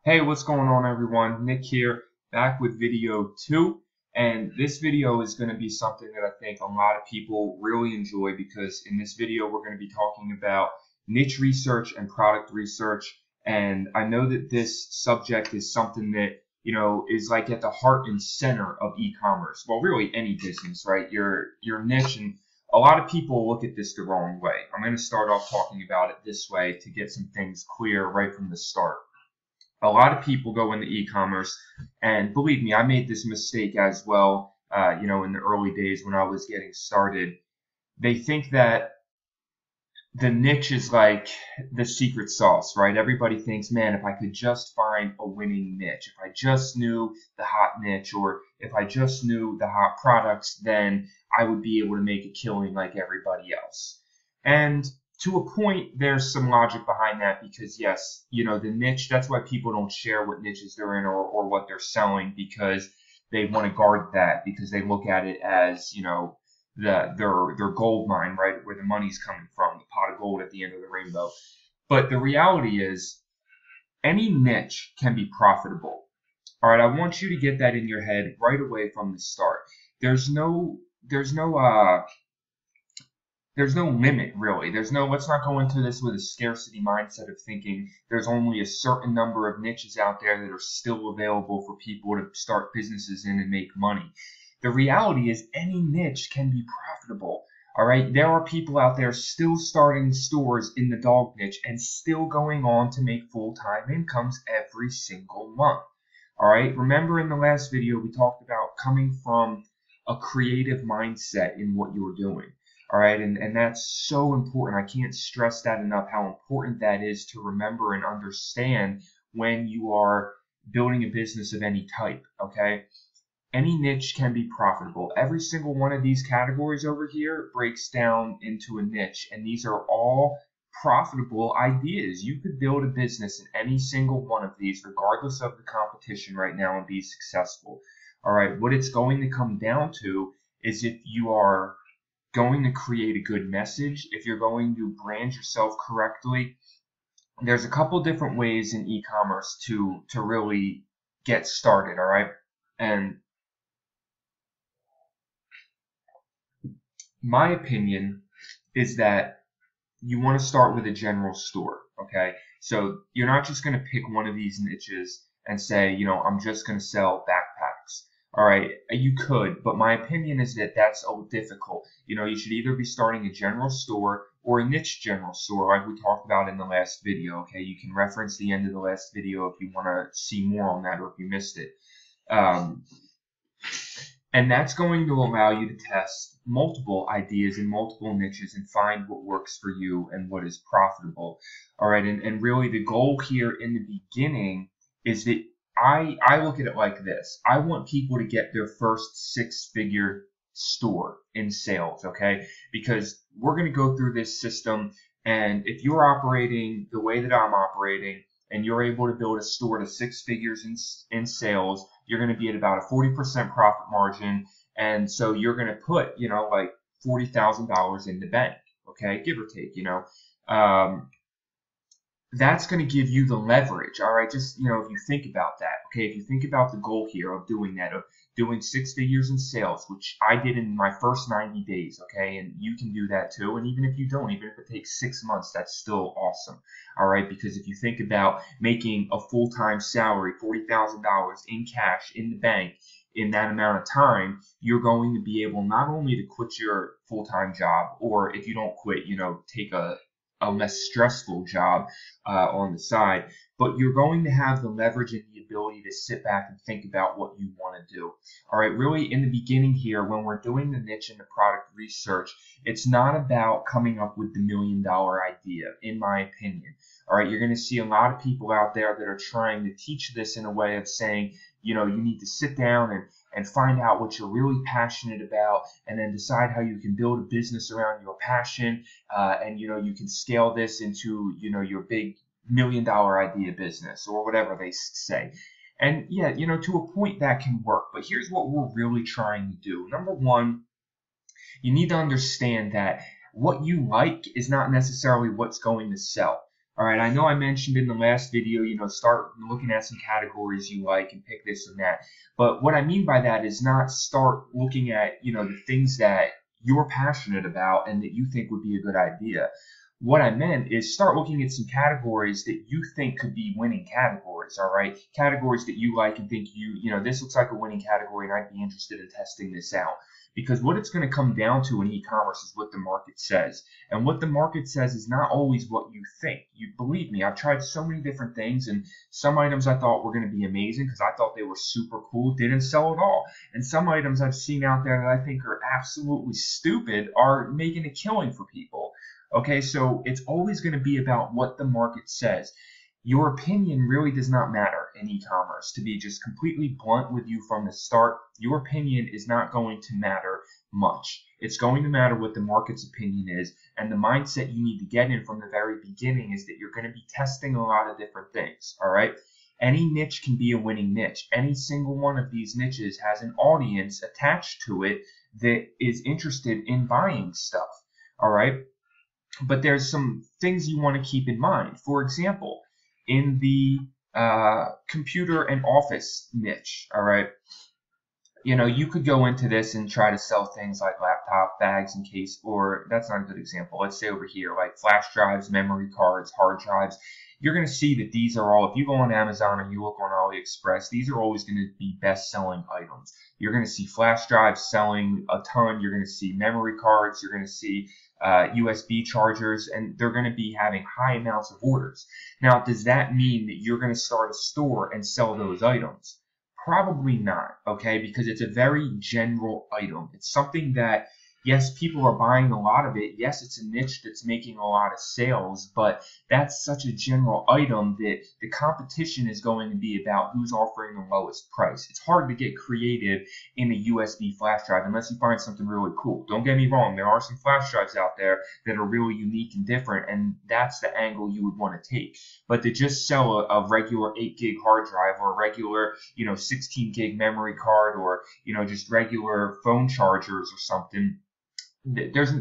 Hey, what's going on everyone? Nick here, back with video 2. And this video is going to be something that I think a lot of people really enjoy because in this video we're going to be talking about niche research and product research. And I know that this subject is something that, is like at the heart and center of e-commerce. Well, really any business, right? Your niche, and a lot of people look at this the wrong way. I'm going to start off talking about it this way to get some things clear right from the start. A lot of people go into e-commerce, and believe me, I made this mistake as well, in the early days when I was getting started. They think that the niche is like the secret sauce, right? Everybody thinks, man, if I could just find a winning niche, if I just knew the hot niche, or if I just knew the hot products, then I would be able to make a killing like everybody else. And to a point, there's some logic behind that because, yes, the niche, that's why people don't share what niches they're in or what they're selling, because they want to guard that, because they look at it as, their gold mine, right, where the money's coming from, the pot of gold at the end of the rainbow. But the reality is any niche can be profitable. All right, I want you to get that in your head right away from the start. There's no limit, really. Let's not go into this with a scarcity mindset of thinking there's only a certain number of niches out there that are still available for people to start businesses in and make money. The reality is any niche can be profitable. All right, there are people out there still starting stores in the dog niche and still going on to make full-time incomes every single month. All right, remember in the last video we talked about coming from a creative mindset in what you're doing. All right, and that's so important. I can't stress that enough, how important that is to remember and understand when you are building a business of any type, okay? Any niche can be profitable. Every single one of these categories over here breaks down into a niche, and these are all profitable ideas. You could build a business in any single one of these, regardless of the competition right now, and be successful. All right, what it's going to come down to is if you are going to create a good message, if you're going to brand yourself correctly. There's a couple different ways in e-commerce to really get started, all right? And my opinion is that you want to start with a general store, okay? So you're not just going to pick one of these niches and say, I'm just going to sell backpacks. All right, you could, but my opinion is that that's difficult. You should either be starting a general store or a niche general store, like we talked about in the last video. Okay, you can reference the end of the last video if you want to see more on that or if you missed it. And that's going to allow you to test multiple ideas in multiple niches and find what works for you and what is profitable. All right, and really the goal here in the beginning is that I look at it like this. I want people to get their first six-figure store in sales, okay? Because we're going to go through this system, and if you're operating the way that I'm operating and you're able to build a store to six figures in sales, you're going to be at about a 40% profit margin, and so you're going to put, like $40,000 in the bank, okay? Give or take, that's going to give you the leverage, all right? Just, if you think about that, okay? If you think about the goal here of doing that, of doing six figures in sales, which I did in my first 90 days, okay? And you can do that too. And even if you don't, even if it takes 6 months, that's still awesome, all right? Because if you think about making a full-time salary, $40,000 in cash in the bank in that amount of time, you're going to be able not only to quit your full-time job, or if you don't quit, take a less stressful job on the side, but you're going to have the leverage and the ability to sit back and think about what you want to do. All right, really in the beginning here, when we're doing the niche and the product research, it's not about coming up with the $1 million idea, in my opinion. All right, you're going to see a lot of people out there that are trying to teach this in a way of saying, you need to sit down and find out what you're really passionate about, and then decide how you can build a business around your passion, and you can scale this into your big $1 million idea business or whatever they say. And yeah, to a point that can work, but here's what we're really trying to do. Number one, you need to understand that what you like is not necessarily what's going to sell. All right, I know I mentioned in the last video, start looking at some categories you like and pick this and that. But what I mean by that is not start looking at, the things that you're passionate about and that you think would be a good idea. What I meant is start looking at some categories that you think could be winning categories, all right? Categories that you like and think this looks like a winning category and I'd be interested in testing this out. Because what it's going to come down to in e-commerce is what the market says. And what the market says is not always what you think. You believe me, I've tried so many different things, and some items I thought were going to be amazing because I thought they were super cool, didn't sell at all. And some items I've seen out there that I think are absolutely stupid are making a killing for people. Okay, so it's always going to be about what the market says. Your opinion really does not matter in e-commerce. To be just completely blunt with you from the start, your opinion is not going to matter much. It's going to matter what the market's opinion is, and the mindset you need to get in from the very beginning is that you're going to be testing a lot of different things, all right? Any niche can be a winning niche. Any single one of these niches has an audience attached to it that is interested in buying stuff, all right? But there's some things you want to keep in mind. For example, in the computer and office niche, all right, you could go into this and try to sell things like laptop bags and case, or that's not a good example. Let's say over here, like flash drives, memory cards, hard drives. You're going to see that these are all, if you go on Amazon or you look on AliExpress, these are always going to be best-selling items. You're going to see flash drives selling a ton. You're going to see memory cards. You're going to see USB chargers, and they're going to be having high amounts of orders. Now, does that mean that you're going to start a store and sell those items? Probably not, okay, because it's a very general item. It's something that, yes, people are buying a lot of it. Yes, it's a niche that's making a lot of sales, but that's such a general item that the competition is going to be about who's offering the lowest price. It's hard to get creative in a USB flash drive unless you find something really cool. Don't get me wrong, there are some flash drives out there that are really unique and different, and that's the angle you would want to take. But to just sell a regular 8 gig hard drive or a regular 16 gig memory card or just regular phone chargers or something,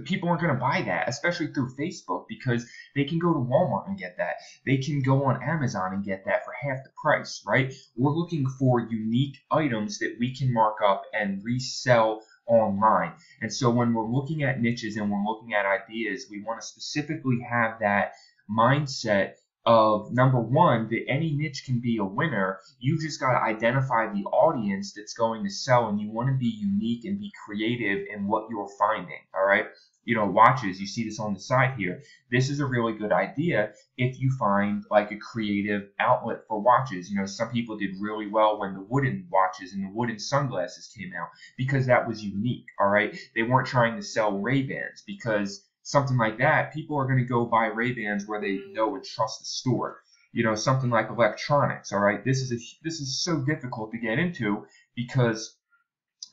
people aren't going to buy that, especially through Facebook, because they can go to Walmart and get that. They can go on Amazon and get that for half the price, right? We're looking for unique items that we can mark up and resell online. And so when we're looking at niches and we're looking at ideas, we want to specifically have that mindset of, number one, that any niche can be a winner. You just got to identify the audience that's going to sell, and you want to be unique and be creative in what you're finding, all right? Watches, you see this on the side here. This is a really good idea if you find like a creative outlet for watches. Some people did really well when the wooden watches and the wooden sunglasses came out because that was unique, all right? They weren't trying to sell Ray-Bans because something like that, people are going to go buy Ray-Bans where they know and trust the store. Something like electronics, all right? This is so difficult to get into because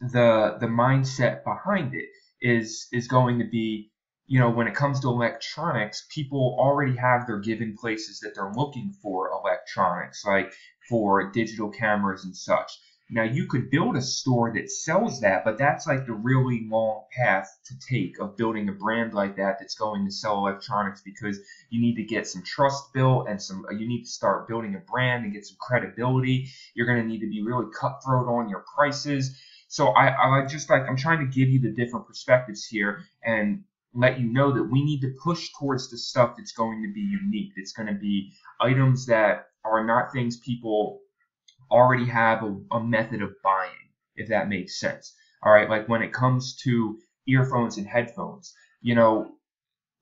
the mindset behind it is going to be, when it comes to electronics, people already have their given places that they're looking for electronics, like for digital cameras and such. Now, you could build a store that sells that, but that's like the really long path to take of building a brand like that that's going to sell electronics, because you need to get some trust built and you need to start building a brand and get some credibility. You're going to need to be really cutthroat on your prices. So I'm trying to give you the different perspectives here and let you know that we need to push towards the stuff that's going to be unique. It's going to be items that are not things people already have a method of buying, if that makes sense. All right, like when it comes to earphones and headphones,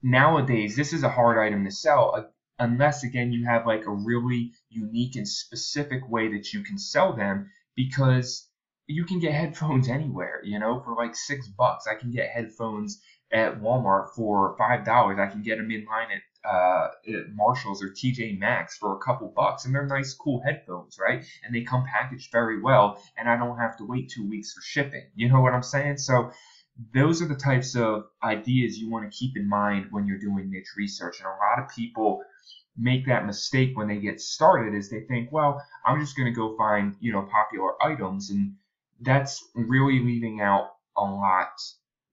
nowadays this is a hard item to sell unless, again, you have like a really unique and specific way that you can sell them, because you can get headphones anywhere, for like $6. I can get headphones at Walmart for $5. I can get them in line at Marshalls or TJ Maxx for a couple bucks, and they're nice, cool headphones, right? And they come packaged very well, and I don't have to wait 2 weeks for shipping. You know what I'm saying? So those are the types of ideas you want to keep in mind when you're doing niche research. And a lot of people make that mistake when they get started, is they think, well, I'm just going to go find, popular items, and that's really leaving out a lot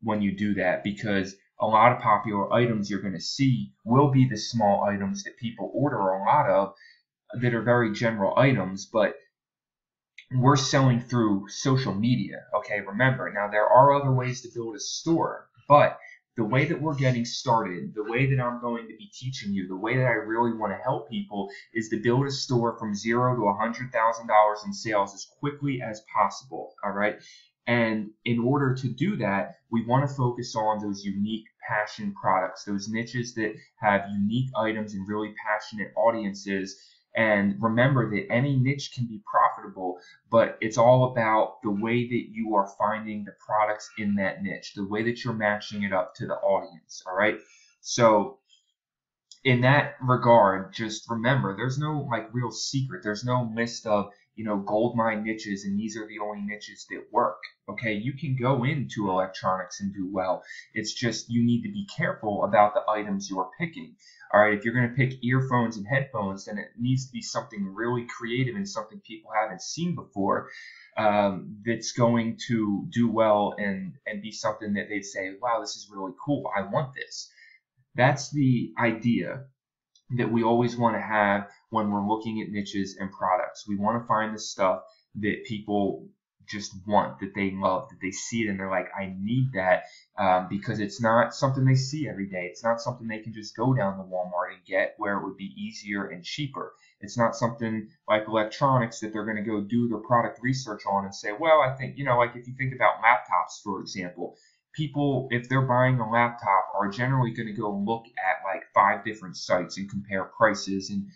when you do that, because a lot of popular items you're going to see will be the small items that people order a lot of, that are very general items, but we're selling through social media. Okay, remember, now there are other ways to build a store, but the way that we're getting started, the way that I'm going to be teaching you, the way that I really want to help people is to build a store from $0 to $100,000 in sales as quickly as possible. All right. And in order to do that, we want to focus on those unique passion products, those niches that have unique items and really passionate audiences. And remember that any niche can be profitable, but it's all about the way that you are finding the products in that niche, the way that you're matching it up to the audience. All right. So in that regard, just remember, there's no like real secret. There's no list of, gold mine niches and these are the only niches that work. Okay, you can go into electronics and do well. It's just you need to be careful about the items you're picking. All right, if you're going to pick earphones and headphones, then it needs to be something really creative and something people haven't seen before, that's going to do well and be something that they'd say, wow, this is really cool. I want this. That's the idea that we always want to have when we're looking at niches and products. We want to find the stuff that people just want, that they love, that they see it and they're like, I need that, because it's not something they see every day. It's not something they can just go down to Walmart and get, where it would be easier and cheaper. It's not something like electronics that they're going to go do their product research on and say, well, I think, like if you think about laptops, for example, people, if they're buying a laptop, are generally going to go look at like 5 different sites and compare prices and,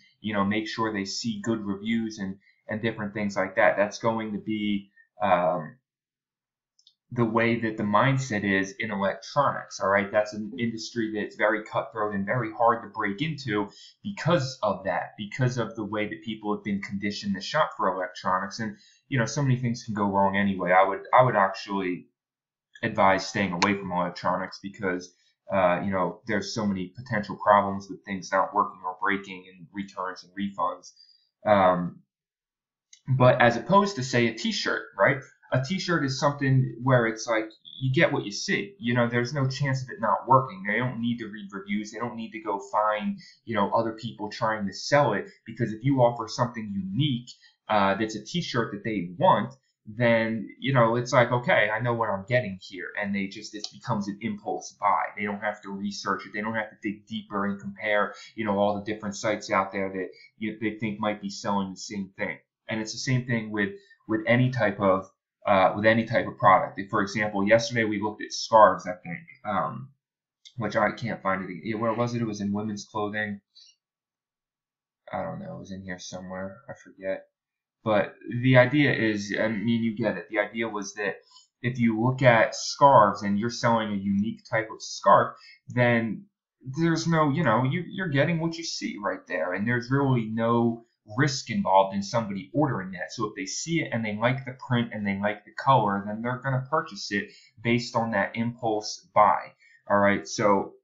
make sure they see good reviews and different things like that. That's going to be the way that the mindset is in electronics. All right, that's an industry that's very cutthroat and very hard to break into because of that, because of the way that people have been conditioned to shop for electronics. And so many things can go wrong anyway. I would actually advise staying away from electronics because there's so many potential problems with things not working or breaking and returns and refunds. But as opposed to, say, a t-shirt, right? A t-shirt is something where it's like you get what you see. There's no chance of it not working. They don't need to read reviews. They don't need to go find, other people trying to sell it, because if you offer something unique, that's a t-shirt that they want, then, it's like, okay, I know what I'm getting here. And it becomes an impulse buy. They don't have to research it. They don't have to dig deeper and compare, all the different sites out there that they think might be selling the same thing. And it's the same thing with any type of product. If, for example, yesterday we looked at scarves, I think, which I can't find it. Where was it? It was in women's clothing. I don't know. It was in here somewhere. I forget. But the idea is, I mean, you get it. The idea was that if you look at scarves and you're selling a unique type of scarf, then there's no, you're getting what you see right there. And there's really no risk involved in somebody ordering that. So if they see it and they like the print and they like the color, then they're going to purchase it based on that impulse buy. All right. So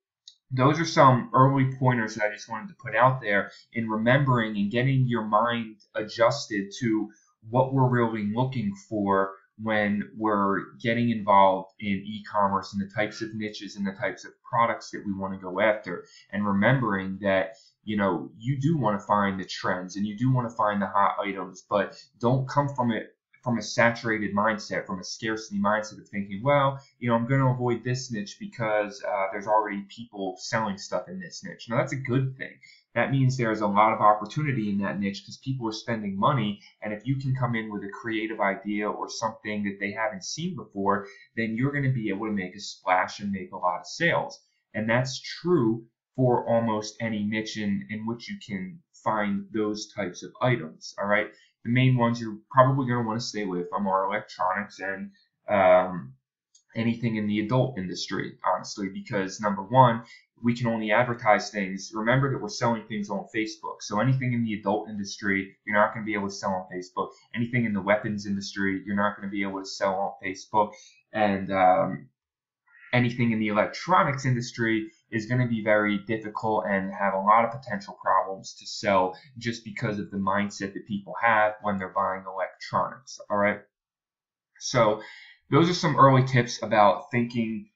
those are some early pointers that I just wanted to put out there in remembering and getting your mind adjusted to what we're really looking for when we're getting involved in e-commerce and the types of niches and the types of products that we want to go after. And remembering that, you do want to find the trends and you do want to find the hot items, but don't come from it from a saturated mindset, from a scarcity mindset of thinking, well, I'm going to avoid this niche because there's already people selling stuff in this niche. Now, that's a good thing. That means there's a lot of opportunity in that niche because people are spending money. And if you can come in with a creative idea or something that they haven't seen before, then you're going to be able to make a splash and make a lot of sales. And that's true for almost any niche in which you can find those types of items. All right. The main ones you're probably going to want to stay away from are electronics and anything in the adult industry, honestly, because number one, we can only advertise things. Remember that we're selling things on Facebook. So anything in the adult industry, you're not going to be able to sell on Facebook. Anything in the weapons industry, you're not going to be able to sell on Facebook. And anything in the electronics industry is going to be very difficult and have a lot of potential problems to sell just because of the mindset that people have when they're buying electronics. All right. So those are some early tips about thinking,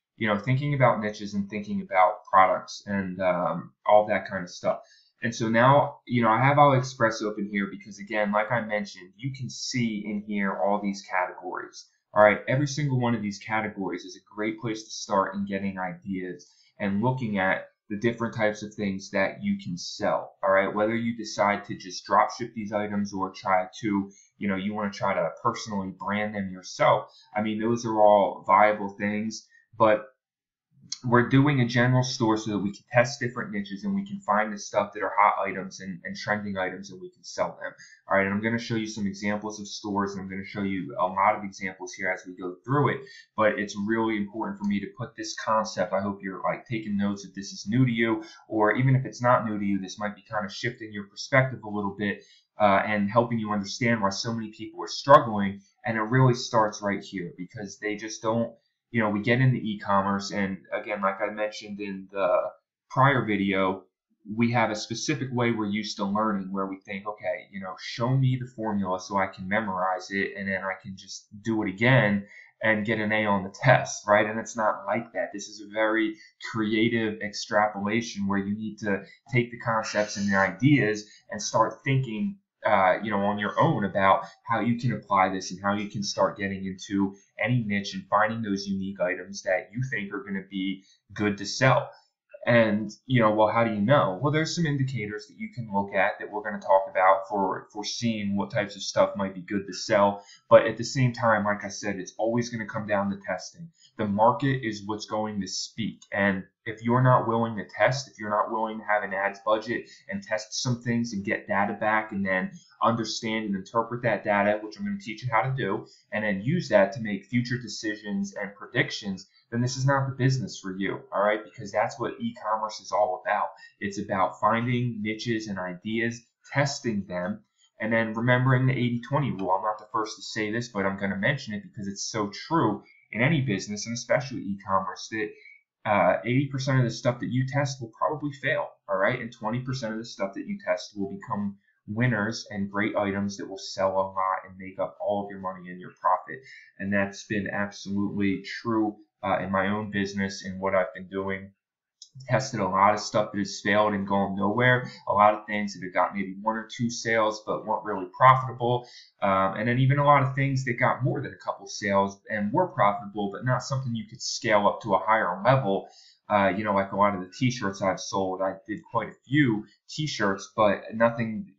thinking about niches and thinking about products and all that kind of stuff. And so now, I have AliExpress open here because, again, like I mentioned, you can see in here all these categories. All right, every single one of these categories is a great place to start in getting ideas and looking at the different types of things that you can sell. All right, whether you decide to just drop ship these items or try to, you want to try to personally brand them yourself. I mean, those are all viable things, but we're doing a general store so that we can test different niches and we can find the stuff that are hot items and trending items and we can sell them. All right, and I'm going to show you some examples of stores and I'm going to show you a lot of examples here as we go through it, but it's really important for me to put this concept. I hope you're taking notes if this is new to you, or even if it's not new to you, this might be kind of shifting your perspective a little bit and helping you understand why so many people are struggling. And it really starts right here because they just don't, we get into e-commerce, and again, like I mentioned in the prior video, we have a specific way we're used to learning where we think, okay, show me the formula so I can memorize it and then I can just do it again and get an A on the test, right? And it's not like that. This is a very creative extrapolation where you need to take the concepts and the ideas and start thinking on your own about how you can apply this and how you can start getting into any niche and finding those unique items that you think are going to be good to sell. And, well, how do you know? Well, there's some indicators that you can look at that we're going to talk about for seeing what types of stuff might be good to sell. But at the same time, like I said, it's always going to come down to testing. The market is what's going to speak. And if you're not willing to test, if you're not willing to have an ads budget and test some things and get data back and then understand and interpret that data, which I'm going to teach you how to do, and then use that to make future decisions and predictions, then this is not the business for you, all right? Because that's what e-commerce is all about. It's about finding niches and ideas, testing them, and then remembering the 80-20 rule. I'm not the first to say this, but I'm going to mention it because it's so true in any business, and especially e-commerce, that 80% of the stuff that you test will probably fail, all right? And 20% of the stuff that you test will become winners and great items that will sell a lot and make up all of your money and your profit. And that's been absolutely true in my own business and what I've been doing. Tested a lot of stuff that has failed and gone nowhere, a lot of things that have got maybe 1 or 2 sales but weren't really profitable, and then even a lot of things that got more than a couple sales and were profitable but not something you could scale up to a higher level. Like a lot of the t-shirts I've sold, I did quite a few t-shirts, but nothing,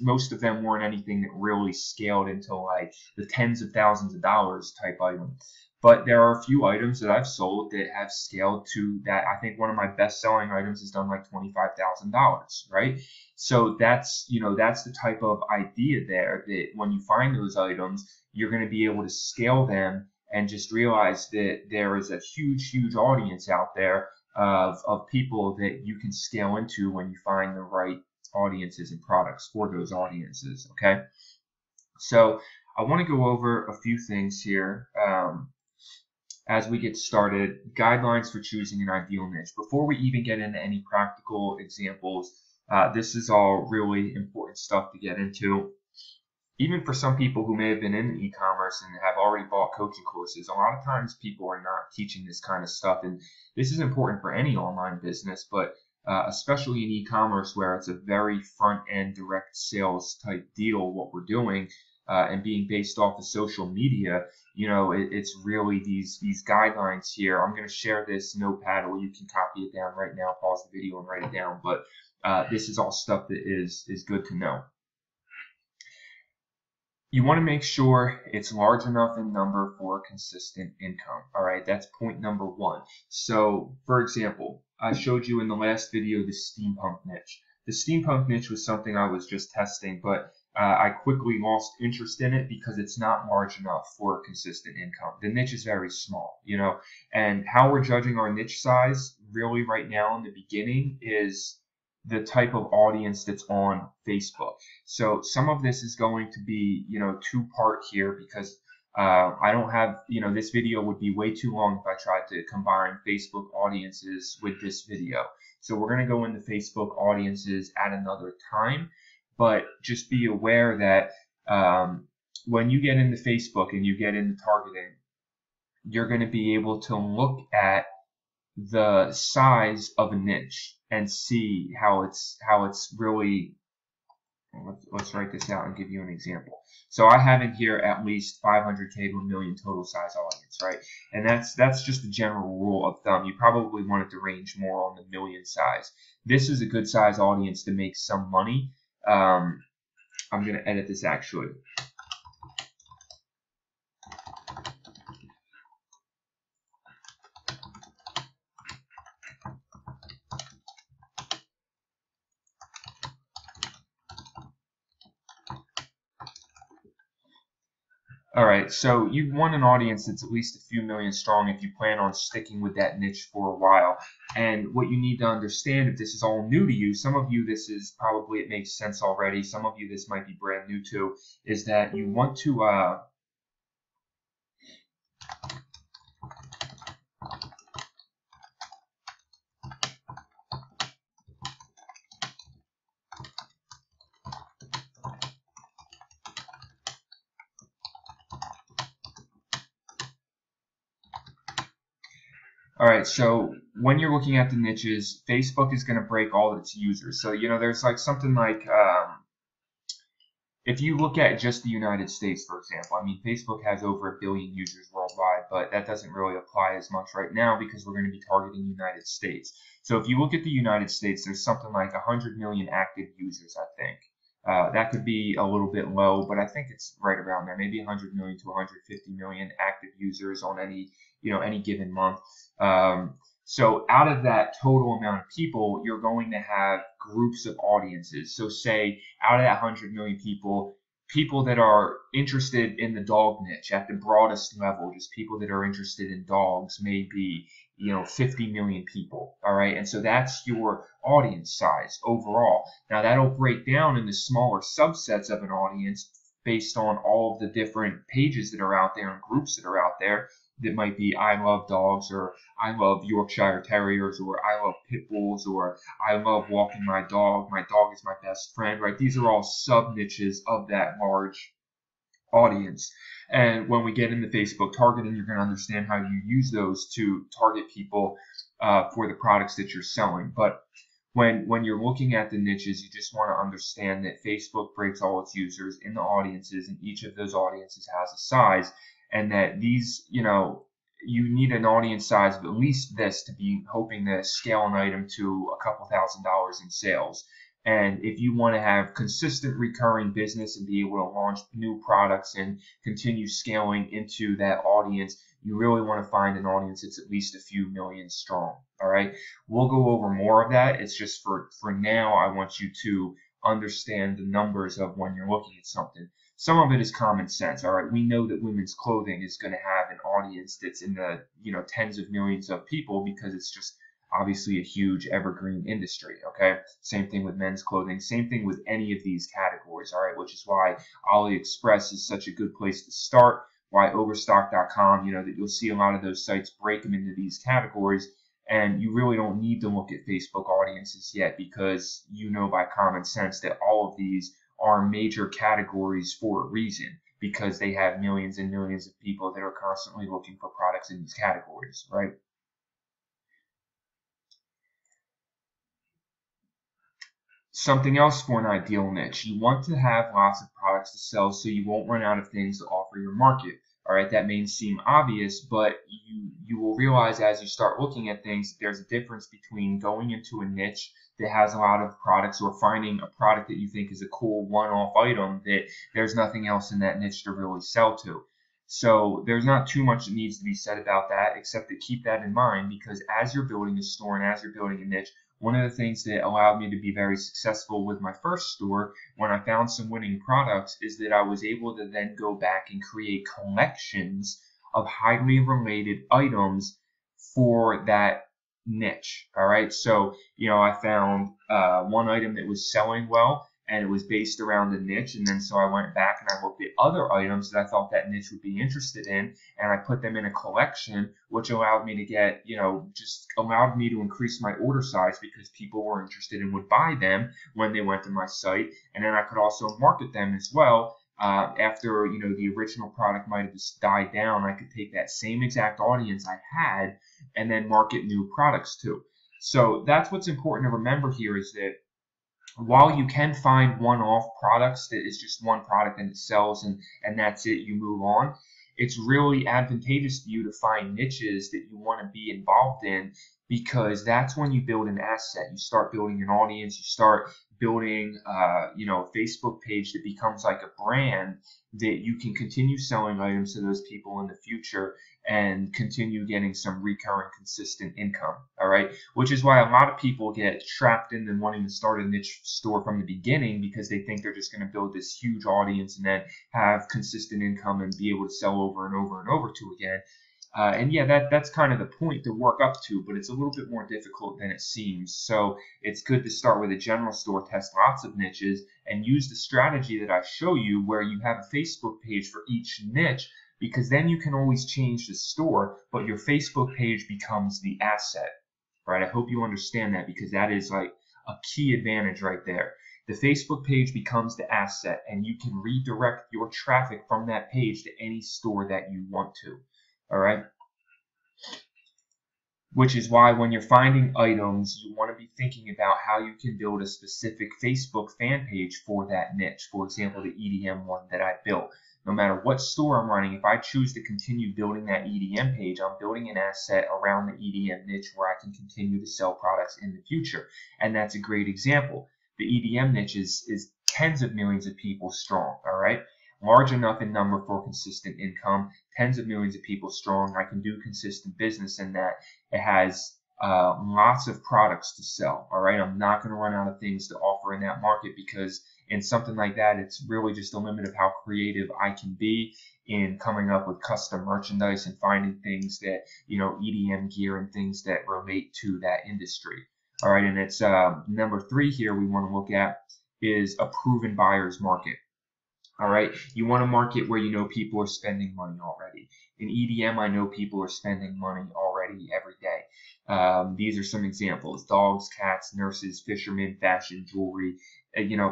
most of them weren't anything that really scaled into like the tens of thousands of dollars type item. But there are a few items that I've sold that have scaled to that. I think one of my best-selling items has done like $25,000, right? So that's the type of idea there that when you find those items, you're going to be able to scale them and just realize that there is a huge, huge audience out there of people that you can scale into when you find the right audiences and products for those audiences, okay? So I want to go over a few things here. As we get started, guidelines for choosing an ideal niche. Before we even get into any practical examples, this is all really important stuff to get into. Even for some people who may have been in e-commerce and have already bought coaching courses, a lot of times people are not teaching this kind of stuff. And this is important for any online business, but especially in e-commerce where it's a very front-end direct sales type deal, what we're doing, and being based off of social media, it's really these guidelines here. I'm going to share this notepad, or you can copy it down right now, pause the video and write it down. But this is all stuff that is good to know. You want to make sure it's large enough in number for consistent income. All right, that's point number 1. So, for example, I showed you in the last video the steampunk niche. The steampunk niche was something I was just testing, but I quickly lost interest in it because it's not large enough for consistent income. The niche is very small, and how we're judging our niche size really right now in the beginning is the type of audience that's on Facebook. So some of this is going to be, 2-part here because I don't have, this video would be way too long if I tried to combine Facebook audiences with this video. So we're going to go into Facebook audiences at another time. But just be aware that when you get into Facebook and you get into targeting, you're going to be able to look at the size of a niche and see how it's really. Let's write this out and give you an example. So I have in here at least 500K to a million total size audience, right? And that's just a general rule of thumb. You probably want it to range more on the million size. This is a good size audience to make some money. I'm going to edit this actually. All right, so you want an audience that's at least a few million strong if you plan on sticking with that niche for a while. And what you need to understand, if this is all new to you, some of you this is probably, it makes sense already, some of you this might be brand new to, is that you want to all right, so when you're looking at the niches, Facebook is going to break all of its users. So, there's like something like, if you look at just the United States, for example, I mean, Facebook has over 1 billion users worldwide, but that doesn't really apply as much right now because we're going to be targeting the United States. So if you look at the United States, there's something like 100 million active users, I think. That could be a little bit low, but I think it's right around there, maybe 100 million to 150 million active users on any given month. So out of that total amount of people, you're going to have groups of audiences. So say out of that 100 million people that are interested in the dog niche at the broadest level, just people that are interested in dogs, may be 50 million people. All right, and so that's your audience size overall. Now that'll break down into smaller subsets of an audience based on all of the different pages that are out there and groups that are out there. That might be I love dogs, or I love Yorkshire Terriers, or I love pit bulls, or I love walking my dog is my best friend, right? These are all sub niches of that large audience. And when we get into Facebook targeting, you're going to understand how you use those to target people for the products that you're selling. But when you're looking at the niches, you just want to understand that Facebook breaks all its users into audiences, and each of those audiences has a size. And that these, you need an audience size of at least this to be hoping to scale an item to a couple $1,000s in sales. And if you want to have consistent recurring business and be able to launch new products and continue scaling into that audience, you really want to find an audience that's at least a few million strong. All right. We'll go over more of that. It's just for now, I want you to understand the numbers of when you're looking at something. Some of it is common sense. All right, we know that women's clothing is going to have an audience that's in the tens of millions of people because it's just obviously a huge evergreen industry. Okay, same thing with men's clothing. Same thing with any of these categories. All right, which is why AliExpress is such a good place to start. Why Overstock.com. That you'll see a lot of those sites break them into these categories. And you really don't need to look at Facebook audiences yet because by common sense that all of these are major categories for a reason, because they have millions and millions of people that are constantly looking for products in these categories, right? Something else for an ideal niche. You want to have lots of products to sell so you won't run out of things to offer your market. All right, that may seem obvious, but you will realize as you start looking at things, there's a difference between going into a niche that has a lot of products or finding a product that you think is a cool one-off item that there's nothing else in that niche to really sell to. So there's not too much that needs to be said about that, except to keep that in mind, because as you're building a store and as you're building a niche, one of the things that allowed me to be very successful with my first store when I found some winning products is that I was able to then go back and create collections of highly related items for that niche. All right. So, I found one item that was selling well and it was based around the niche. And then so I went back and I looked at other items that I thought that niche would be interested in, and I put them in a collection, which allowed me to get, just allowed me to increase my order size because people were interested and would buy them when they went to my site. And then I could also market them as well after the original product might have just died down, I could take that same exact audience I had and then market new products to. So that's what's important to remember here, is that while you can find one-off products that is just one product and it sells and that's it, you move on, it's really advantageous to you to find niches that you want to be involved in, because that's when you build an asset. You start building an audience, you start building a Facebook page that becomes like a brand that you can continue selling items to those people in the future and continue getting some recurring consistent income. All right, which is why a lot of people get trapped into wanting to start a niche store from the beginning, because they think they're just going to build this huge audience and then have consistent income and be able to sell over and over and over to again. And yeah, that's kind of the point to work up to, but it's a little bit more difficult than it seems. So it's good to start with a general store, test lots of niches, and use the strategy that I show you, where you have a Facebook page for each niche, because then you can always change the store, but your Facebook page becomes the asset, right? I hope you understand that, because that is like a key advantage right there. The Facebook page becomes the asset, and you can redirect your traffic from that page to any store that you want to. All right. Which is why when you're finding items, you want to be thinking about how you can build a specific Facebook fan page for that niche. For example, the EDM one that I built. No matter what store I'm running, if I choose to continue building that EDM page, I'm building an asset around the EDM niche where I can continue to sell products in the future. And that's a great example. The EDM niche is tens of millions of people strong. All right. Large enough in number for consistent income, tens of millions of people strong. I can do consistent business in that. It has lots of products to sell. All right, I'm not going to run out of things to offer in that market, because in something like that, it's really just a limit of how creative I can be in coming up with custom merchandise and finding things that, EDM gear and things that relate to that industry. All right, and it's number 3 here we want to look at is a proven buyer's market. All right, you want to market where people are spending money already. In EDM, I know people are spending money already every day. These are some examples: dogs, cats, nurses, fishermen, fashion, jewelry.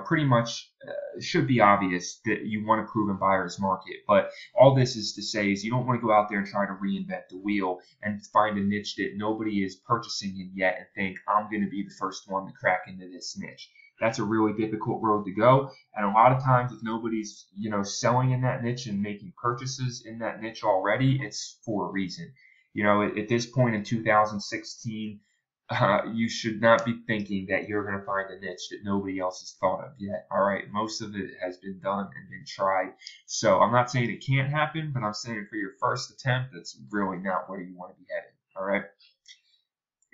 Pretty much should be obvious that you want a proven buyer's market. But all this is to say is you don't want to go out there and try to reinvent the wheel and find a niche that nobody is purchasing in yet and think, I'm going to be the first one to crack into this niche. That's a really difficult road to go. And a lot of times, if nobody's, selling in that niche and making purchases in that niche already, it's for a reason. At this point in 2016, you should not be thinking that you're going to find a niche that nobody else has thought of yet. All right, most of it has been done and been tried. So I'm not saying it can't happen, but I'm saying for your first attempt, that's really not where you want to be headed. All right.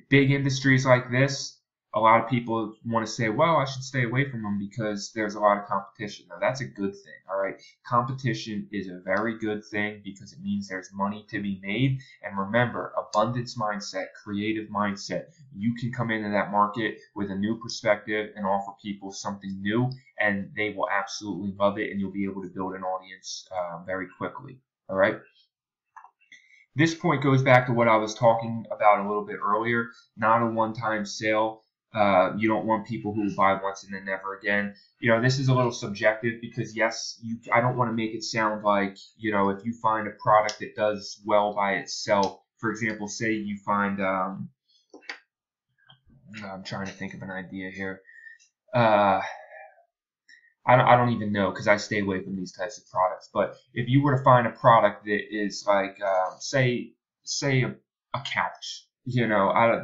Big industries like this, a lot of people want to say, well, I should stay away from them because there's a lot of competition. Now, that's a good thing, all right? Competition is a very good thing because it means there's money to be made. And remember, abundance mindset, creative mindset. You can come into that market with a new perspective and offer people something new, and they will absolutely love it, and you'll be able to build an audience very quickly, all right? This point goes back to what I was talking about a little bit earlier, not a one-time sale. You don't want people who buy once and then never again. This is a little subjective because, yes, I don't want to make it sound like, if you find a product that does well by itself, for example, say you find, I'm trying to think of an idea here. I don't even know because I stay away from these types of products. But if you were to find a product that is like, say a couch.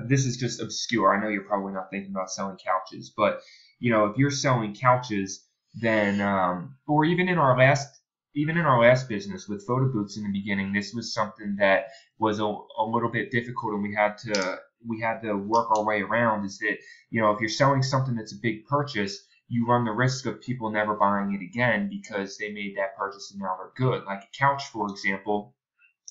This is just obscure. I know you're probably not thinking about selling couches, but if you're selling couches, then or even in our last business with photo booths in the beginning, this was something that was a little bit difficult, and we had to work our way around. Is that if you're selling something that's a big purchase, you run the risk of people never buying it again because they made that purchase and now they're good. Like a couch, for example.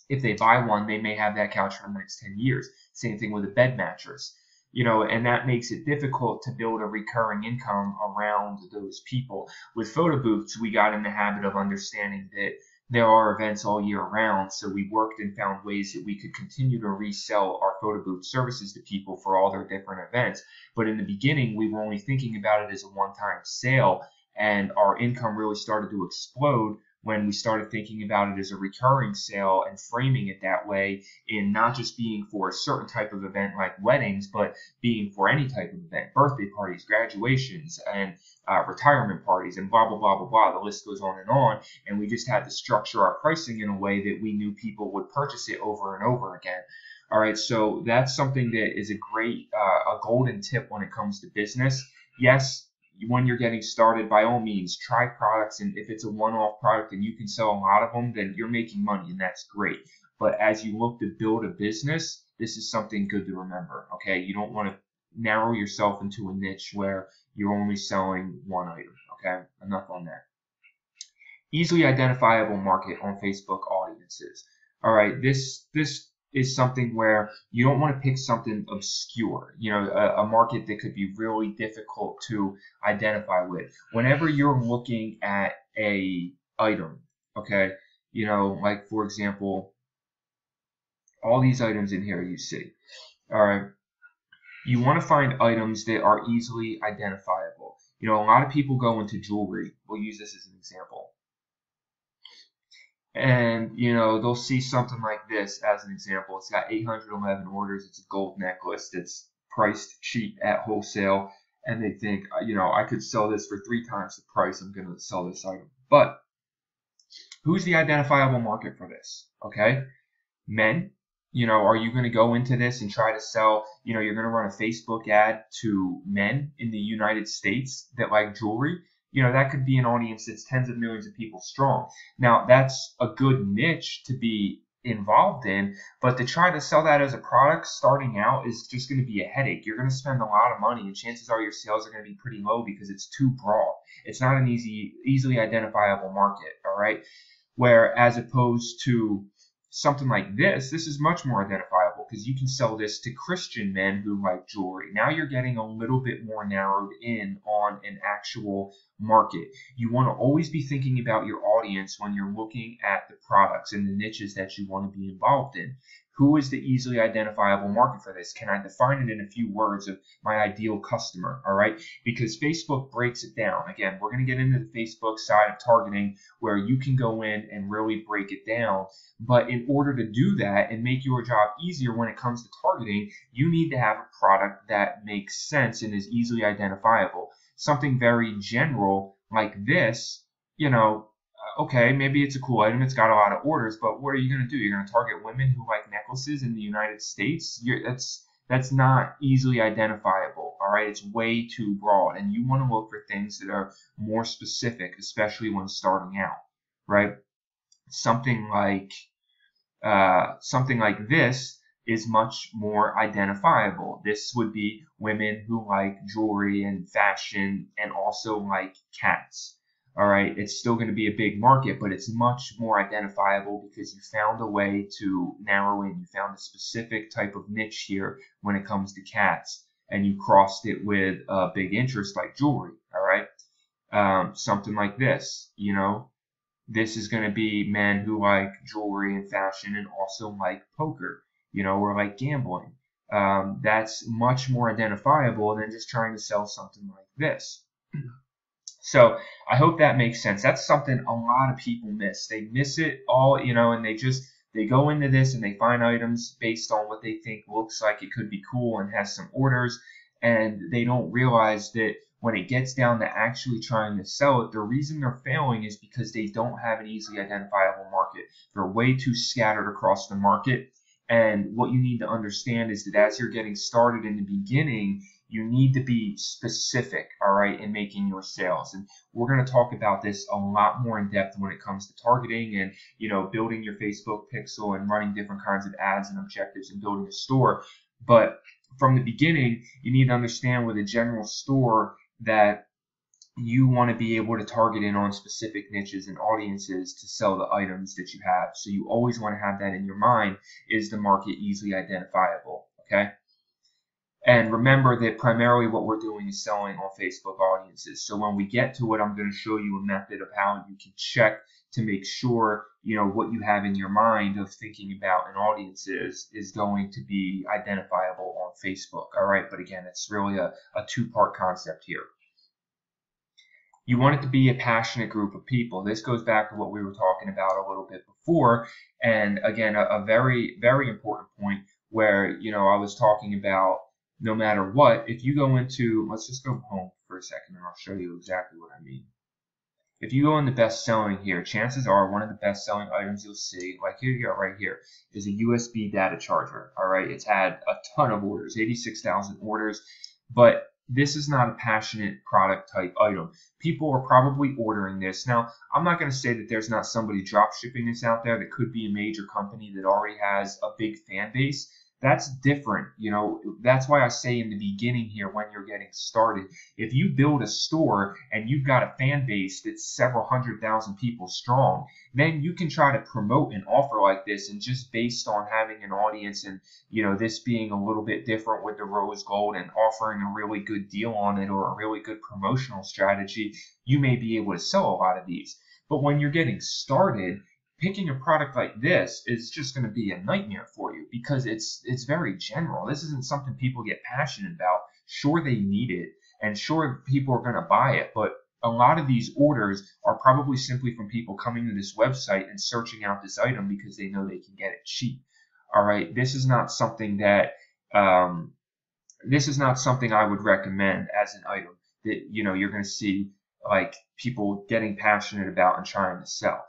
If they buy one, they may have that couch for the next 10 years. Same thing with a bed mattress, and that makes it difficult to build a recurring income around those people. With photo booths, we got in the habit of understanding that there are events all year round, so we worked and found ways that we could continue to resell our photo booth services to people for all their different events. But in the beginning, we were only thinking about it as a one-time sale, and our income really started to explode when we started thinking about it as a recurring sale and framing it that way, in not just being for a certain type of event like weddings, but being for any type of event, birthday parties, graduations, and retirement parties, and blah, blah, blah, blah, blah. The list goes on. And we just had to structure our pricing in a way that we knew people would purchase it over and over again. All right, so that's something that is a great, a golden tip when it comes to business. Yes, when you're getting started, by all means, try products, and if it's a one-off product and you can sell a lot of them, then you're making money, and that's great. But as you look to build a business, this is something good to remember, okay? You don't want to narrow yourself into a niche where you're only selling one item, okay? Enough on that. Easily identifiable market on Facebook audiences. All right, this is something where you don't want to pick something obscure, a market that could be really difficult to identify with. Whenever you're looking at a item, okay, like for example, all these items in here you see, all right, you want to find items that are easily identifiable. A lot of people go into jewelry. We'll use this as an example. And, they'll see something like this as an example. It's got 811 orders. It's a gold necklace that's priced cheap at wholesale. And they think, I could sell this for 3 times the price. I'm going to sell this item. But who's the identifiable market for this? Okay. Men. Are you going to go into this and try to sell, you're going to run a Facebook ad to men in the United States that like jewelry? That could be an audience that's tens of millions of people strong. Now, that's a good niche to be involved in, but to try to sell that as a product starting out is just going to be a headache. You're going to spend a lot of money, and chances are your sales are going to be pretty low because it's too broad. It's not an easily identifiable market, all right? Where as opposed to something like this is much more identifiable because you can sell this to Christian men who like jewelry. Now you're getting a little bit more narrowed in on an actual market. You want to always be thinking about your audience when you're looking at the products and the niches that you want to be involved in. Who is the easily identifiable market for this? Can I define it in a few words of my ideal customer? All right, because Facebook breaks it down. Again, we're going to get into the Facebook side of targeting where you can go in and really break it down. But in order to do that and make your job easier when it comes to targeting, you need to have a product that makes sense and is easily identifiable. Something very general like this, okay, maybe it's a cool item, it's got a lot of orders, but what are you going to do? You're going to target women who like necklaces in the United States? That's not easily identifiable, all right? It's way too broad, and you want to look for things that are more specific, especially when starting out, right? Something like this is much more identifiable. This would be women who like jewelry and fashion and also like cats. All right, it's still going to be a big market, but it's much more identifiable because you found a way to narrow in. You found a specific type of niche here when it comes to cats, and you crossed it with a big interest like jewelry. All right, something like this, this is going to be men who like jewelry and fashion and also like poker, or like gambling. That's much more identifiable than just trying to sell something like this. So I hope that makes sense. That's something a lot of people miss. They miss it all, and they go into this and they find items based on what they think looks like it could be cool and has some orders, and they don't realize that when it gets down to actually trying to sell it, the reason they're failing is because they don't have an easily identifiable market. They're way too scattered across the market. And what you need to understand is that as you're getting started in the beginning, you need to be specific, all right, in making your sales. And we're going to talk about this a lot more in depth when it comes to targeting and, building your Facebook pixel and running different kinds of ads and objectives and building a store. But from the beginning, you need to understand with a general store that you want to be able to target in on specific niches and audiences to sell the items that you have. So you always want to have that in your mind. Is the market easily identifiable? Okay. And remember that primarily what we're doing is selling on Facebook audiences. So when we get to it, I'm going to show you a method of how you can check to make sure, what you have in your mind of thinking about an audience is going to be identifiable on Facebook. All right. But again, it's really a two-part concept here. You want it to be a passionate group of people. This goes back to what we were talking about a little bit before. And again, a very, very important point where, I was talking about no matter what, if you go into, let's just go home for a second and I'll show you exactly what I mean. If you go into best selling here, chances are one of the best selling items you'll see, like here you go right here, is a USB data charger. All right, it's had a ton of orders, 86,000 orders, but this is not a passionate product type item. People are probably ordering this. Now, I'm not going to say that there's not somebody drop shipping this out there that could be a major company that already has a big fan base. That's different. That's why I say in the beginning here when you're getting started, if you build a store and you've got a fan base that's several 100,000 people strong, then you can try to promote an offer like this, and just based on having an audience and, this being a little bit different with the rose gold and offering a really good deal on it or a really good promotional strategy, you may be able to sell a lot of these. But when you're getting started, picking a product like this is just going to be a nightmare for you because it's very general. This isn't something people get passionate about. Sure, they need it, and sure, people are going to buy it, but a lot of these orders are probably simply from people coming to this website and searching out this item because they know they can get it cheap. All right, this is not something that I would recommend as an item that you're going to see like people getting passionate about and trying to sell.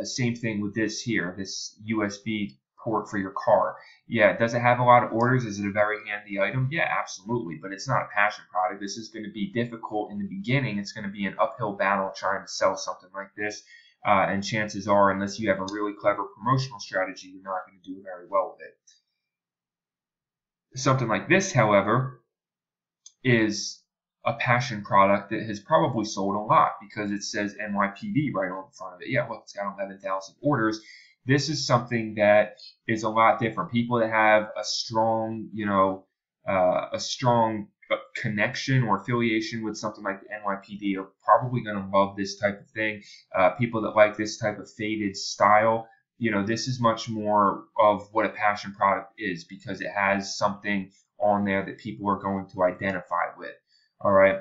Same thing with this here, this USB port for your car. Yeah, does it have a lot of orders? Is it a very handy item? Yeah, absolutely, but it's not a passion product. This is going to be difficult in the beginning. It's going to be an uphill battle trying to sell something like this, and chances are, unless you have a really clever promotional strategy, you're not going to do very well with it. Something like this, however, is a passion product that has probably sold a lot because it says NYPD right on the front of it. Yeah, look, it's got 11,000 orders. This is something that is a lot different. People that have a strong, connection or affiliation with something like the NYPD are probably going to love this type of thing. People that like this type of faded style, this is much more of what a passion product is because it has something on there that people are going to identify with. All right.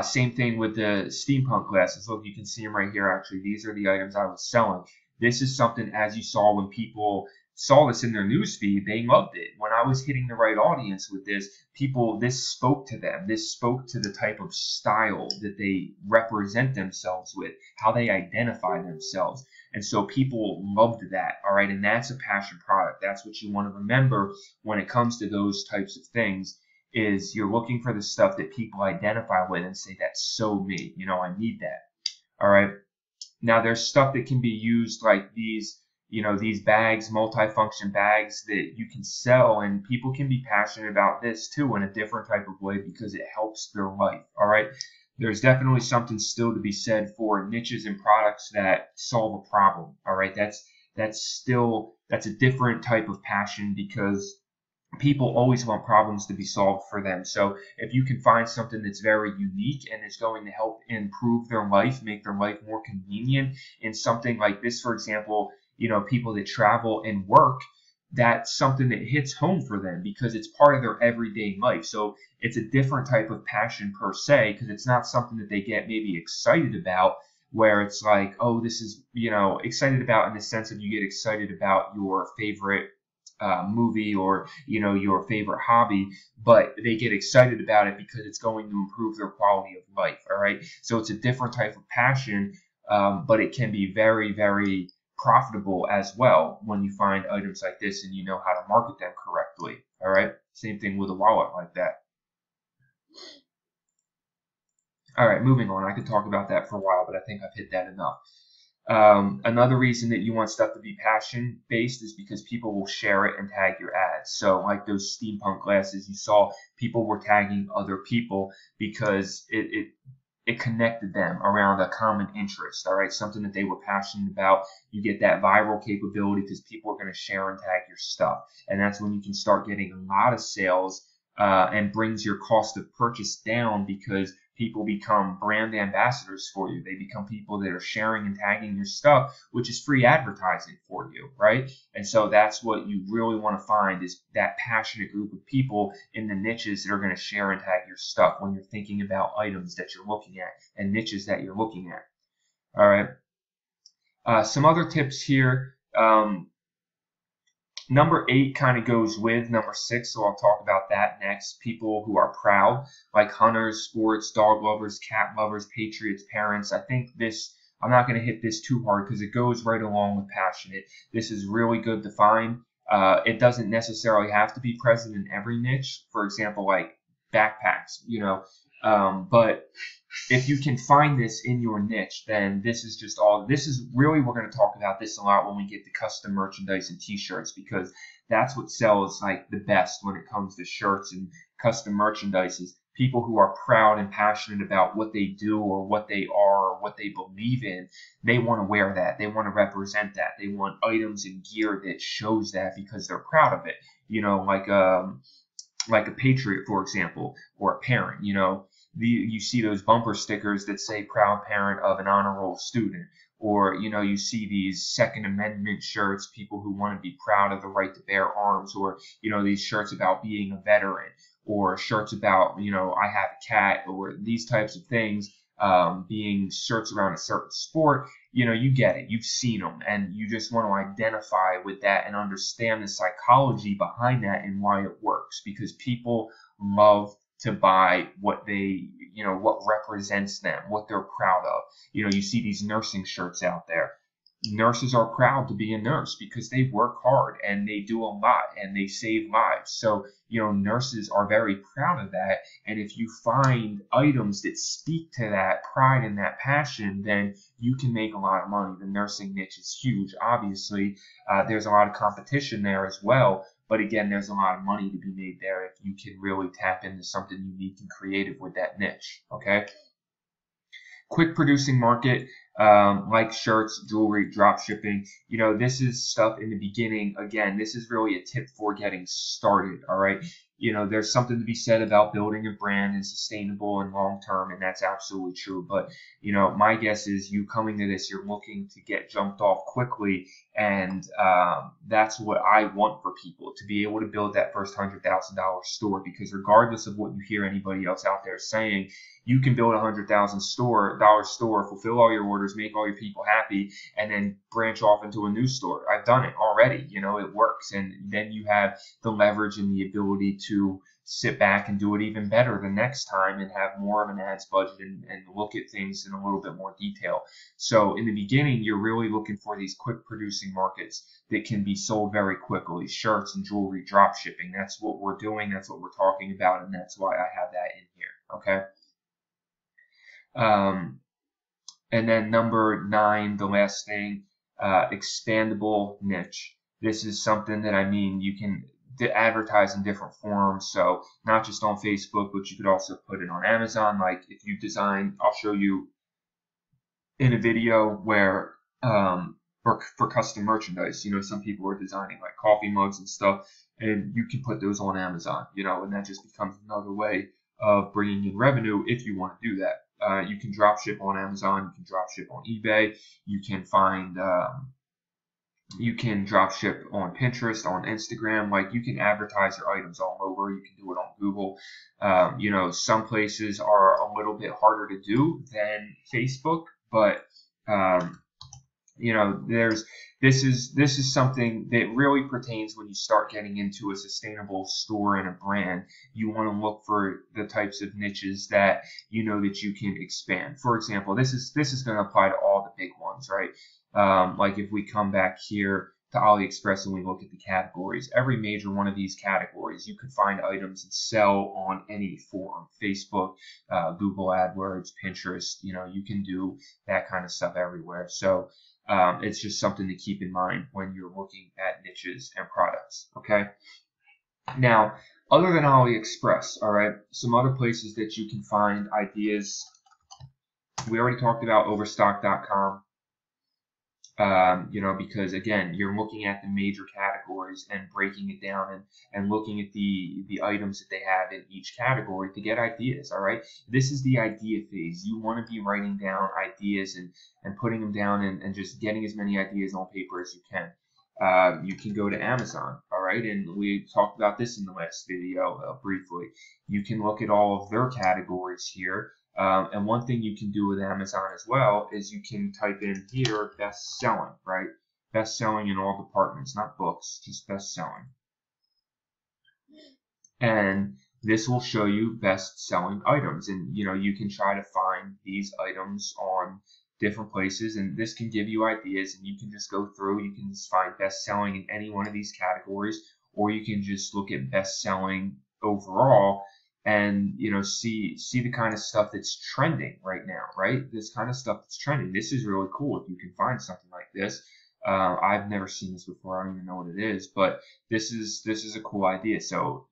Same thing with the steampunk glasses. Look, you can see them right here. Actually, these are the items I was selling. This is something, as you saw, when people saw this in their newsfeed, they loved it. When I was hitting the right audience with this, this spoke to them. This spoke to the type of style that they represent themselves with, how they identify themselves. And so people loved that. All right. And that's a passion product. That's what you want to remember when it comes to those types of things. Is you're looking for the stuff that people identify with and say, that's so me, I need that. All right. Now there's stuff that can be used like these, these bags, multifunction bags that you can sell, and people can be passionate about this too in a different type of way because it helps their life. All right. There's definitely something still to be said for niches and products that solve a problem. All right. That's a different type of passion because people always want problems to be solved for them. So if you can find something that's very unique and is going to help improve their life, make their life more convenient in something like this, for example, people that travel and work, that's something that hits home for them because it's part of their everyday life. So it's a different type of passion per se because it's not something that they get maybe excited about, where it's like, oh, this is, excited about in the sense of you get excited about your favorite movie or your favorite hobby, but they get excited about it because it's going to improve their quality of life. All right, so it's a different type of passion, but it can be very, very profitable as well when you find items like this and you know how to market them correctly. All right, same thing with a wallet like that. All right, moving on. I could talk about that for a while, but I think I've hit that enough. Another reason that you want stuff to be passion based is because people will share it and tag your ads. So like those steampunk glasses you saw, people were tagging other people because it connected them around a common interest. All right, something that they were passionate about. You get that viral capability because people are going to share and tag your stuff, and that's when you can start getting a lot of sales and brings your cost of purchase down because people become brand ambassadors for you. They become people that are sharing and tagging your stuff, which is free advertising for you, right? And so that's what you really want to find, is that passionate group of people in the niches that are going to share and tag your stuff when you're thinking about items that you're looking at and niches that you're looking at. All right. Some other tips here. Number 8 kind of goes with number 6, so I'll talk about that next. People who are proud, like hunters, sports, dog lovers, cat lovers, patriots, parents. I think this, I'm not going to hit this too hard because it goes right along with passionate. This is really good to find. It doesn't necessarily have to be present in every niche. For example, like backpacks, but if you can find this in your niche, then this is just all. This is really, we're going to talk about this a lot when we get to custom merchandise and t-shirts, because that's what sells like the best when it comes to shirts and custom merchandise, is people who are proud and passionate about what they do or what they are or what they believe in. They want to wear that. They want to represent that. They want items and gear that shows that because they're proud of it. Like a patriot, for example, or a parent, you see those bumper stickers that say proud parent of an honor roll student, or you see these Second Amendment shirts, people who want to be proud of the right to bear arms, or these shirts about being a veteran, or shirts about I have a cat, or these types of things, being shirts around a certain sport. You get it, you've seen them, and you just want to identify with that and understand the psychology behind that and why it works, because people love to buy what they, what represents them, what they're proud of. You see these nursing shirts out there. Nurses are proud to be a nurse because they work hard and they do a lot and they save lives. So, nurses are very proud of that. And if you find items that speak to that pride and that passion, then you can make a lot of money. The nursing niche is huge. Obviously, there's a lot of competition there as well. But again, there's a lot of money to be made there if you can really tap into something unique and creative with that niche, okay? Quick producing market, like shirts, jewelry, drop shipping. This is stuff in the beginning. Again, this is really a tip for getting started, all right? There's something to be said about building a brand and sustainable and long-term, and that's absolutely true. But, my guess is you coming to this, you're looking to get jumped off quickly, and that's what I want for people, to be able to build that first $100,000 store, because regardless of what you hear anybody else out there saying, you can build a $100,000 store, fulfill all your orders, make all your people happy, and then branch off into a new store. I've done it already. It works. And then you have the leverage and the ability to sit back and do it even better the next time and have more of an ads budget and look at things in a little bit more detail. So in the beginning, you're really looking for these quick producing markets that can be sold very quickly. Shirts and jewelry, drop shipping. That's what we're doing. That's what we're talking about. And that's why I have that in here. Okay. And then number 9, the last thing, expandable niche. This is something that you can advertise in different forms. So not just on Facebook, but you could also put it on Amazon. Like if you design, I'll show you in a video where for custom merchandise, some people are designing like coffee mugs and stuff, and you can put those on Amazon, and that just becomes another way of bringing in revenue if you want to do that. You can drop ship on Amazon. You can drop ship on eBay. You can find, you can drop ship on Pinterest, on Instagram. Like you can advertise your items all over. You can do it on Google. Some places are a little bit harder to do than Facebook, but this is something that really pertains when you start getting into a sustainable store and a brand. You want to look for the types of niches that that you can expand. For example, this is going to apply to all the big ones, right? Like if we come back here to AliExpress and we look at the categories, every major one of these categories, you could find items and sell on any form. Facebook, Google AdWords, Pinterest, you can do that kind of stuff everywhere. So it's just something to keep in mind when you're looking at niches and products, okay? Now, other than AliExpress, all right, some other places that you can find ideas. We already talked about Overstock.com. Because again, you're looking at the major categories and breaking it down and looking at the items that they have in each category to get ideas. All right, this is the idea phase. You want to be writing down ideas and putting them down and just getting as many ideas on paper as you can. You can go to Amazon, all right, and we talked about this in the last video briefly. You can look at all of their categories here. And one thing you can do with Amazon as well is you can type in here best selling, right? Best selling in all departments, not books, just best selling. And this will show you best selling items. And you can try to find these items on different places, and this can give you ideas, and you can just go through, you can just find best selling in any one of these categories, or you can just look at best selling overall and see the kind of stuff that's trending right now, right? This kind of stuff that's trending. This is really cool if you can find something like this. I've never seen this before. I don't even know what it is, but this is a cool idea. So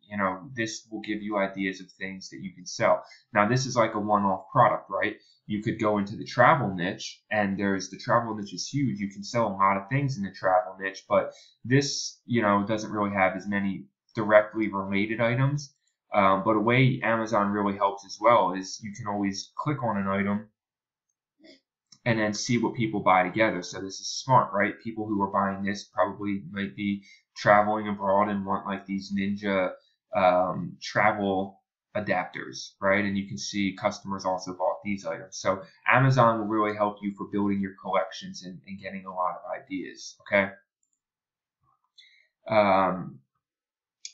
this will give you ideas of things that you can sell. Now this is like a one-off product, right? You could go into the travel niche, and the travel niche is huge. You can sell a lot of things in the travel niche, but this doesn't really have as many directly related items. But a way Amazon really helps as well is you can always click on an item and then see what people buy together. So this is smart, right? People who are buying this probably might be traveling abroad and want like these Ninja travel adapters, right? And you can see customers also bought these items. So Amazon will really help you for building your collections and getting a lot of ideas, okay?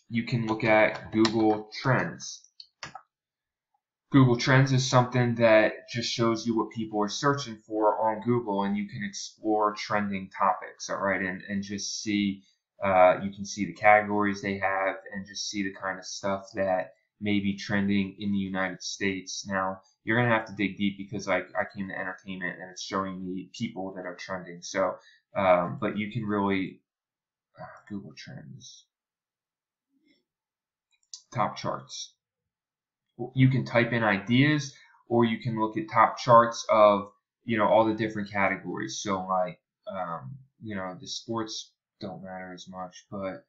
You can look at Google Trends. Google Trends is something that just shows you what people are searching for on Google, and you can explore trending topics, all right, and just see, you can see the categories they have and just see the kind of stuff that may be trending in the United States. Now, you're going to have to dig deep because I came to entertainment and it's showing me people that are trending. So, but you can really, Google Trends, top charts. You can type in ideas, or you can look at top charts of all the different categories. So like the sports don't matter as much, but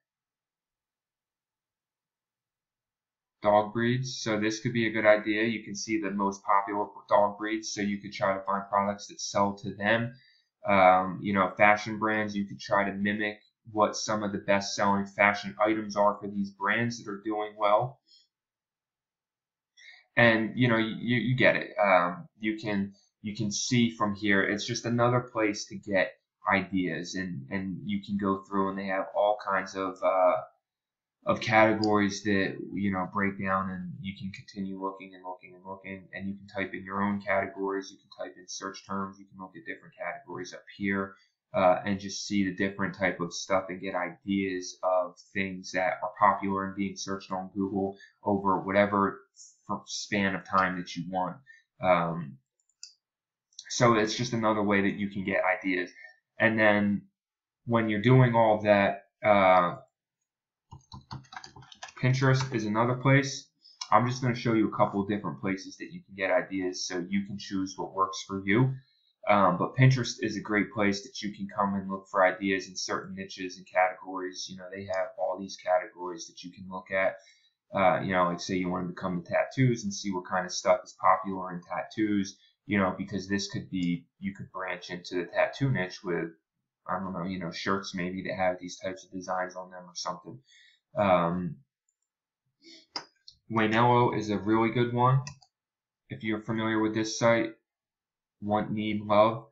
dog breeds. So this could be a good idea. You can see the most popular dog breeds, so you could try to find products that sell to them. Fashion brands, you could try to mimic what some of the best selling fashion items are for these brands that are doing well. And you get it. You can see from here. It's just another place to get ideas, and you can go through, and they have all kinds of categories that break down, and you can continue looking and looking and looking, and you can type in your own categories. You can type in search terms. You can look at different categories up here, and just see the different type of stuff and get ideas of things that are popular and being searched on Google over whatever span of time that you want. So it's just another way that you can get ideas. And then when you're doing all of that, Pinterest is another place. I'm just going to show you a couple of different places that you can get ideas, so you can choose what works for you. But Pinterest is a great place that you can come and look for ideas in certain niches and categories. They have all these categories that you can look at. Like say you wanted to come to tattoos and see what kind of stuff is popular in tattoos, because this could be, you could branch into the tattoo niche with, I don't know, shirts maybe that have these types of designs on them or something. Waynello is a really good one. If you're familiar with this site, Want, Need, Love,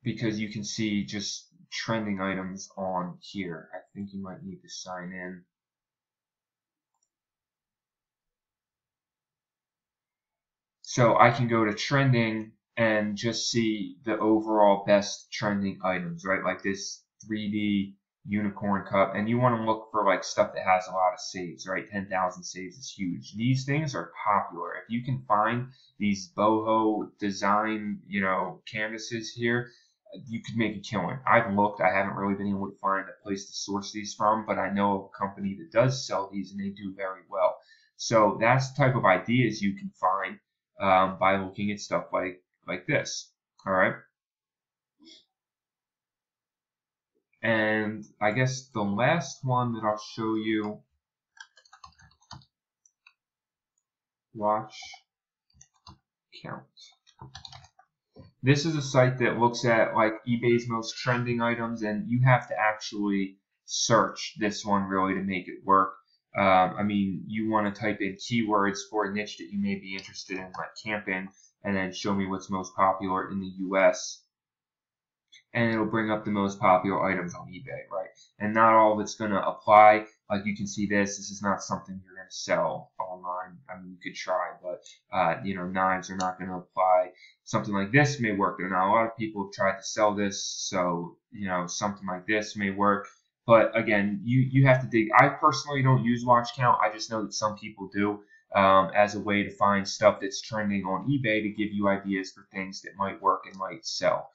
because you can see just trending items on here. I think you might need to sign in. So I can go to trending and just see the overall best trending items, right? Like this 3D unicorn cup, and you want to look for like stuff that has a lot of saves, right? 10,000 saves is huge. These things are popular. If you can find these boho design, canvases here, you could make a killing. I've looked. I haven't really been able to find a place to source these from, but I know of a company that does sell these, and they do very well. So that's the type of ideas you can find by looking at stuff like this. All right. And I guess the last one that I'll show you, watch count. This is a site that looks at like eBay's most trending items, and you have to actually search this one really to make it work. I mean, you want to type in keywords for a niche that you may be interested in, like camping, and then show me what's most popular in the US. And it'll bring up the most popular items on eBay, right? And not all of it's going to apply. Like you can see this is not something you're going to sell online. I mean, you could try, but you know, knives are not going to apply. Something like this may work. Now, a lot of people have tried to sell this, so you know, something like this may work. But again, you have to dig. I personally don't use watch count. I just know that some people do as a way to find stuff that's trending on eBay to give you ideas for things that might work and might sell.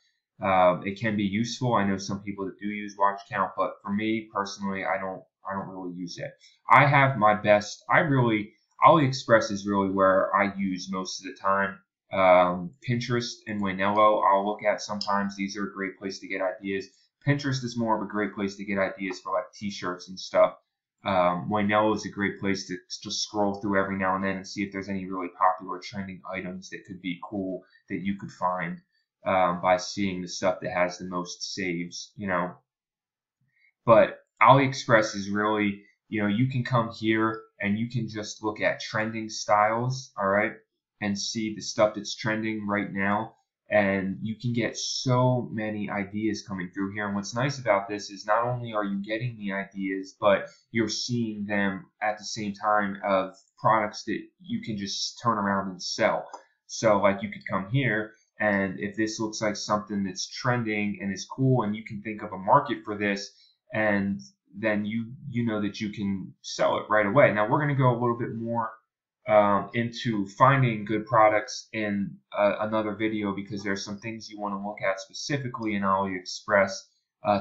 It can be useful. I know some people that do use watch count, but for me personally, I don't really use it. I have my best. AliExpress is really where I use most of the time. Pinterest and Waynello I'll look at sometimes. These are a great place to get ideas. Pinterest is more of a great place to get ideas for like t-shirts and stuff. Waynello is a great place to just scroll through every now and then and see if there's any really popular trending items that could be cool that you could find by seeing the stuff that has the most saves, you know. But AliExpress is really, you know, you can come here and you can just look at trending styles, all right, and see the stuff that's trending right now. And you can get so many ideas coming through here. And what's nice about this is not only are you getting the ideas, but you're seeing them at the same time of products that you can just turn around and sell. So like you could come here, and if this looks like something that's trending and is cool, and you can think of a market for this, and then you know that you can sell it right away. Now we're going to go a little bit more into finding good products in another video, because there's some things you want to look at specifically in AliExpress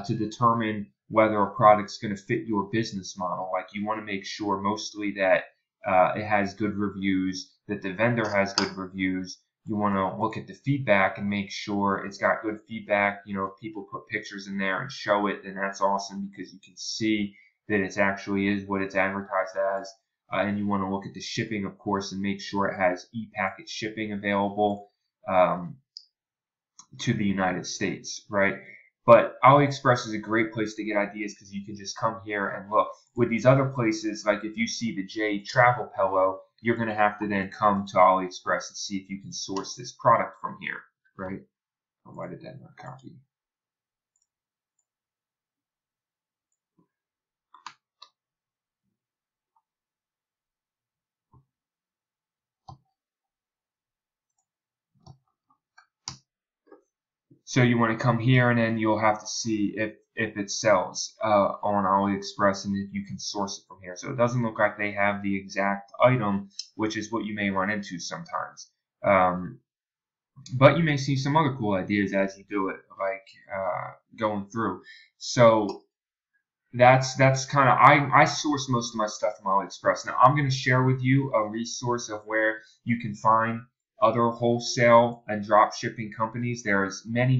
to determine whether a product's going to fit your business model. Like you want to make sure mostly that it has good reviews, that the vendor has good reviews. You want to look at the feedback and make sure it's got good feedback. You know, if people put pictures in there and show it, then that's awesome, because you can see that it actually is what it's advertised as. And you want to look at the shipping, of course, and make sure it has e-packet shipping available to the United States, right? But AliExpress is a great place to get ideas, because you can just come here and look. With these other places, like if you see the J Travel Pillow, you're going to have to then come to AliExpress and see if you can source this product from here, right? Oh, why did that not copy? So you want to come here, and then you'll have to see if it sells on AliExpress and if you can source it from here. So it doesn't look like they have the exact item, which is what you may run into sometimes. But you may see some other cool ideas as you do it, like going through. So that's kind of, I source most of my stuff from AliExpress. Now I'm going to share with you a resource of where you can find other wholesale and drop shipping companies. There's many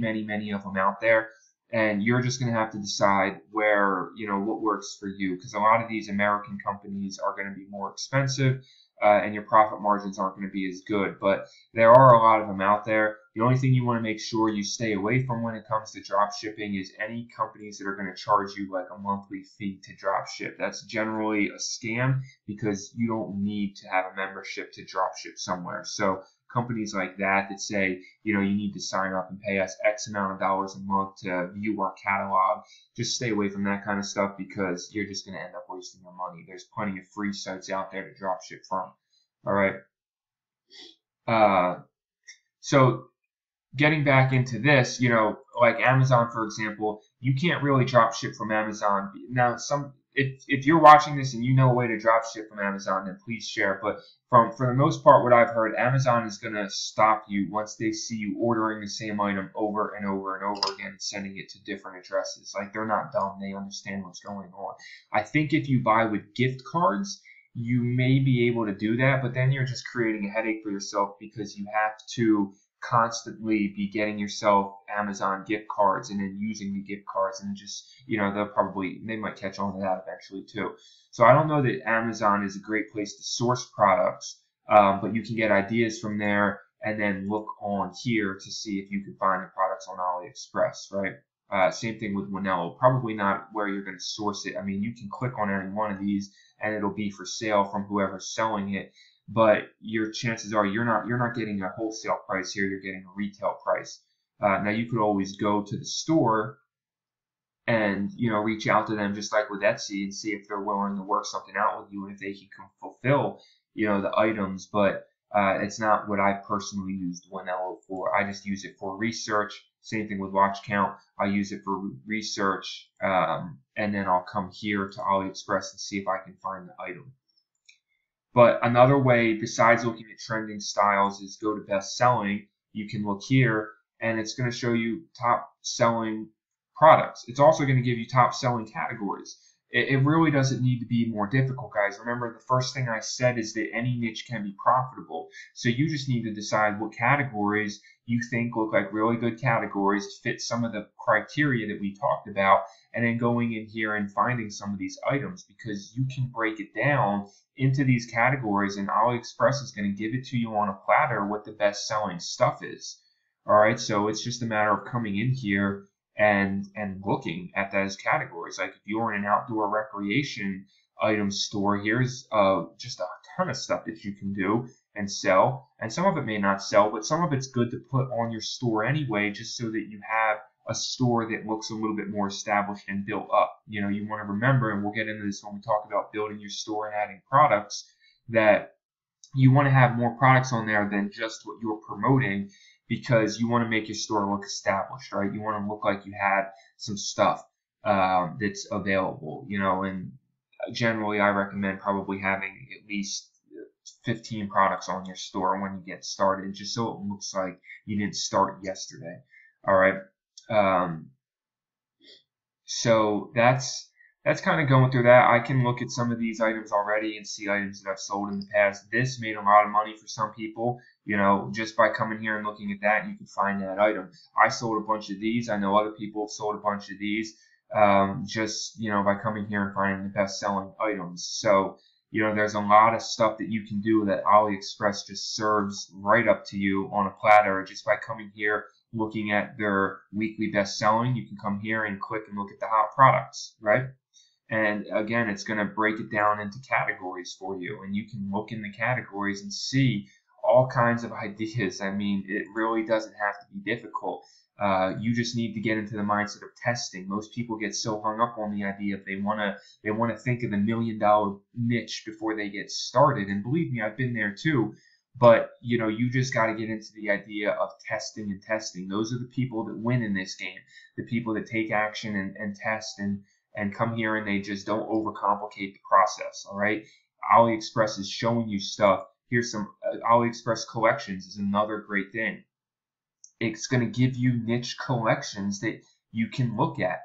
of them out there, and you're just going to have to decide where, you know, what works for you, because a lot of these American companies are going to be more expensive and your profit margins aren't going to be as good. But there are a lot of them out there. The only thing you want to make sure you stay away from when it comes to drop shipping is any companies that are going to charge you like a monthly fee to drop ship. That's generally a scam, because you don't need to have a membership to drop ship somewhere. So companies like that say, you know, you need to sign up and pay us X amount of dollars a month to view our catalog, just stay away from that kind of stuff, because you're just going to end up wasting your money. There's plenty of free sites out there to drop ship from. All right. So getting back into this, you know, like Amazon, for example, you can't really drop ship from Amazon. Now, if you're watching this and you know a way to drop ship from Amazon, then please share. But for the most part, what I've heard, Amazon is going to stop you once they see you ordering the same item over and over and over again, sending it to different addresses. Like, they're not dumb. They understand what's going on. I think if you buy with gift cards, you may be able to do that, but then you're just creating a headache for yourself, because you have to constantly be getting yourself Amazon gift cards and then using the gift cards, and just, they might catch on to that eventually too. So I don't know that Amazon is a great place to source products, but you can get ideas from there and then look on here to see if you can find the products on AliExpress, right? Same thing with Winello. Probably not where you're going to source it. I mean, you can click on any one of these and it'll be for sale from whoever's selling it, but your chances are you're not getting a wholesale price here. You're getting a retail price. Now you could always go to the store and reach out to them just like with Etsy and see if they're willing to work something out with you and if they can fulfill the items, but it's not what I personally used Winello for. I just use it for research. Same thing with watch count. I use it for research, and then I'll come here to AliExpress and see if I can find the item. But another way besides looking at trending styles is go to best selling. You can look here and it's going to show you top selling products. It's also going to give you top selling categories. It really doesn't need to be more difficult, guys. Remember, the first thing I said is that any niche can be profitable. So you just need to decide what categories you think look like really good categories, fit some of the criteria that we talked about, and then going in here and finding some of these items, because you can break it down into these categories and AliExpress is going to give it to you on a platter what the best selling stuff is. All right, so it's just a matter of coming in here and looking at those categories. Like if you're in an outdoor recreation item store, here's just a ton of stuff that you can do and sell, and some of it may not sell, but some of it's good to put on your store anyway, just so that you have a store that looks a little bit more established and built up. You want to remember, and we'll get into this when we talk about building your store and adding products, that you want to have more products on there than just what you're promoting, because you want to make your store look established, right? You want to look like you have some stuff that's available, and generally I recommend probably having at least 15 products on your store when you get started, just so it looks like you didn't start yesterday. All right. So that's kind of going through that. I can look at some of these items already and see items that I've sold in the past. This made a lot of money for some people. Just by coming here and looking at that, you can find that item. I sold a bunch of these. I know other people have sold a bunch of these, just, by coming here and finding the best selling items. So, there's a lot of stuff that you can do that AliExpress just serves right up to you on a platter just by coming here, looking at their weekly best selling. You can come here and click and look at the hot products, right? And again, it's going to break it down into categories for you, and you can look in the categories and see all kinds of ideas. I mean, it really doesn't have to be difficult. You just need to get into the mindset of testing. Most people get so hung up on the idea if they want to think of the $1 million niche before they get started. And believe me, I've been there too. But you just got to get into the idea of testing and testing. Those are the people that win in this game. The people that take action and test and come here and they just don't overcomplicate the process. All right. AliExpress is showing you stuff. Here's some AliExpress collections is another great thing. It's going to give you niche collections that you can look at.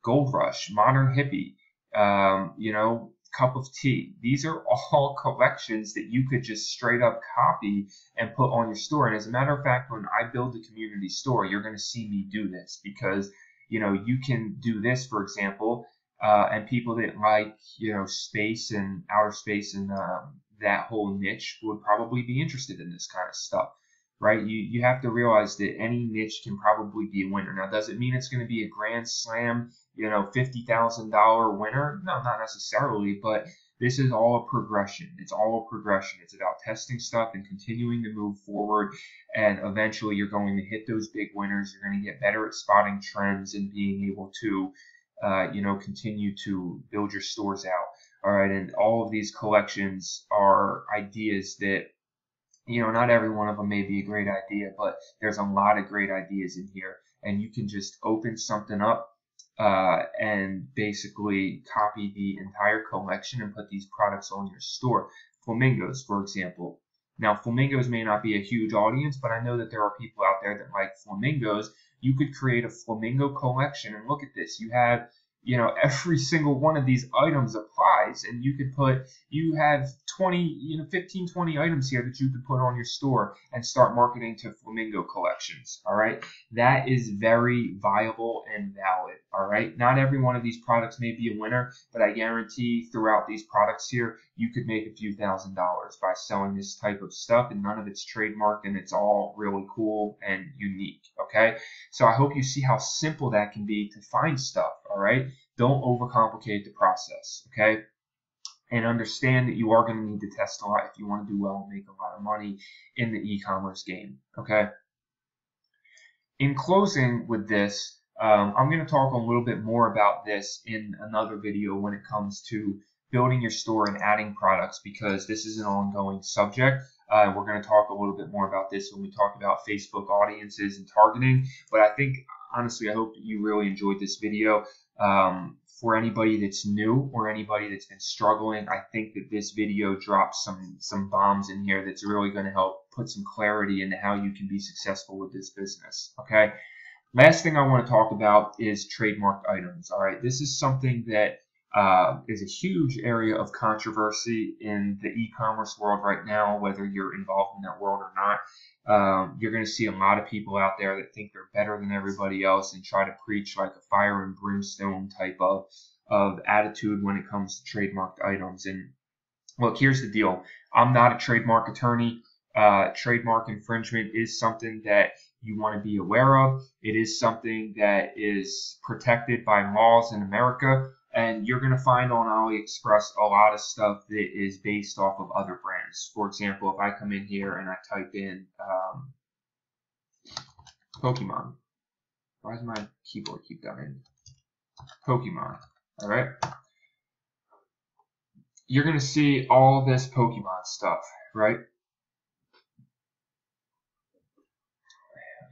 Gold Rush, Modern Hippie, Cup of Tea. These are all collections that you could just straight up copy and put on your store. And as a matter of fact, when I build the community store, you're going to see me do this, because you can do this, for example, and people that like space and outer space and that whole niche would probably be interested in this kind of stuff. Right? You have to realize that any niche can probably be a winner. Now, does it mean it's going to be a grand slam, $50,000 winner? No, not necessarily, but this is all a progression. It's all a progression. It's about testing stuff and continuing to move forward, and eventually you're going to hit those big winners. You're going to get better at spotting trends and being able to, continue to build your stores out. All right, and all of these collections are ideas that, not every one of them may be a great idea, but there's a lot of great ideas in here, and you can just open something up and basically copy the entire collection and put these products on your store. Flamingos, for example. Now, flamingos may not be a huge audience, but I know that there are people out there that like flamingos. You could create a flamingo collection, and look at this. You have every single one of these items applies, and you have 20, 15, 20 items here that you could put on your store and start marketing to flamingo collections. All right, that is very viable and valid. All right, not every one of these products may be a winner, but I guarantee throughout these products here, you could make a few $1,000s by selling this type of stuff, and none of it's trademarked, and it's all really cool and unique. Okay, so I hope you see how simple that can be to find stuff. All right, don't overcomplicate the process. Okay, and understand that you are going to need to test a lot if you want to do well and make a lot of money in the e-commerce game. Okay, in closing with this, I'm going to talk a little bit more about this in another video when it comes to building your store and adding products, because this is an ongoing subject. We're going to talk a little bit more about this when we talk about Facebook audiences and targeting. But I think, honestly, I hope that you really enjoyed this video. For anybody that's new or anybody that's been struggling, I think that this video drops some bombs in here that's really going to help put some clarity into how you can be successful with this business. Okay. Last thing I want to talk about is trademarked items. All right, this is something that is a huge area of controversy in the e-commerce world right now, whether you're involved in that world or not. You're going to see a lot of people out there that think they're better than everybody else and try to preach like a fire and brimstone type of attitude when it comes to trademarked items. And look, here's the deal. I'm not a trademark attorney. Trademark infringement is something that you want to be aware of. It is something that is protected by laws in America, and you're going to find on AliExpress a lot of stuff that is based off of other brands. For example, if I come in here and I type in Pokemon, why does my keyboard keep dying? Pokemon, all right? You're going to see all this Pokemon stuff, right?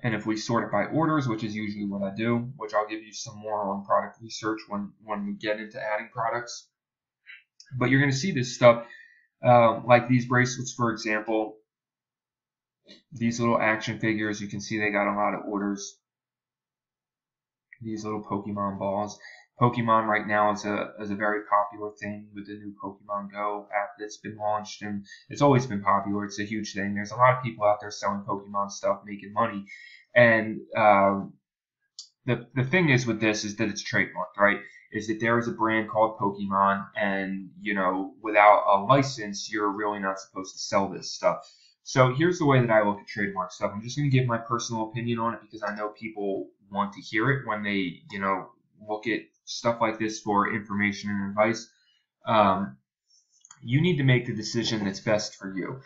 And if we sort it by orders, which is usually what I do, which I'll give you some more on product research when we get into adding products. But you're going to see this stuff, like these bracelets, for example. These little action figures, you can see they got a lot of orders. These little Pokemon balls. Pokemon right now is a very popular thing with the new Pokemon Go app that's been launched, and it's always been popular. It's a huge thing. There's a lot of people out there selling Pokemon stuff, making money, and the thing is with this is that it's trademarked, right? Is that there is a brand called Pokemon, and without a license, you're really not supposed to sell this stuff. So here's the way that I look at trademark stuff. I'm just going to give my personal opinion on it because I know people want to hear it when they look at stuff like this for information and advice. You need to make the decision that's best for you.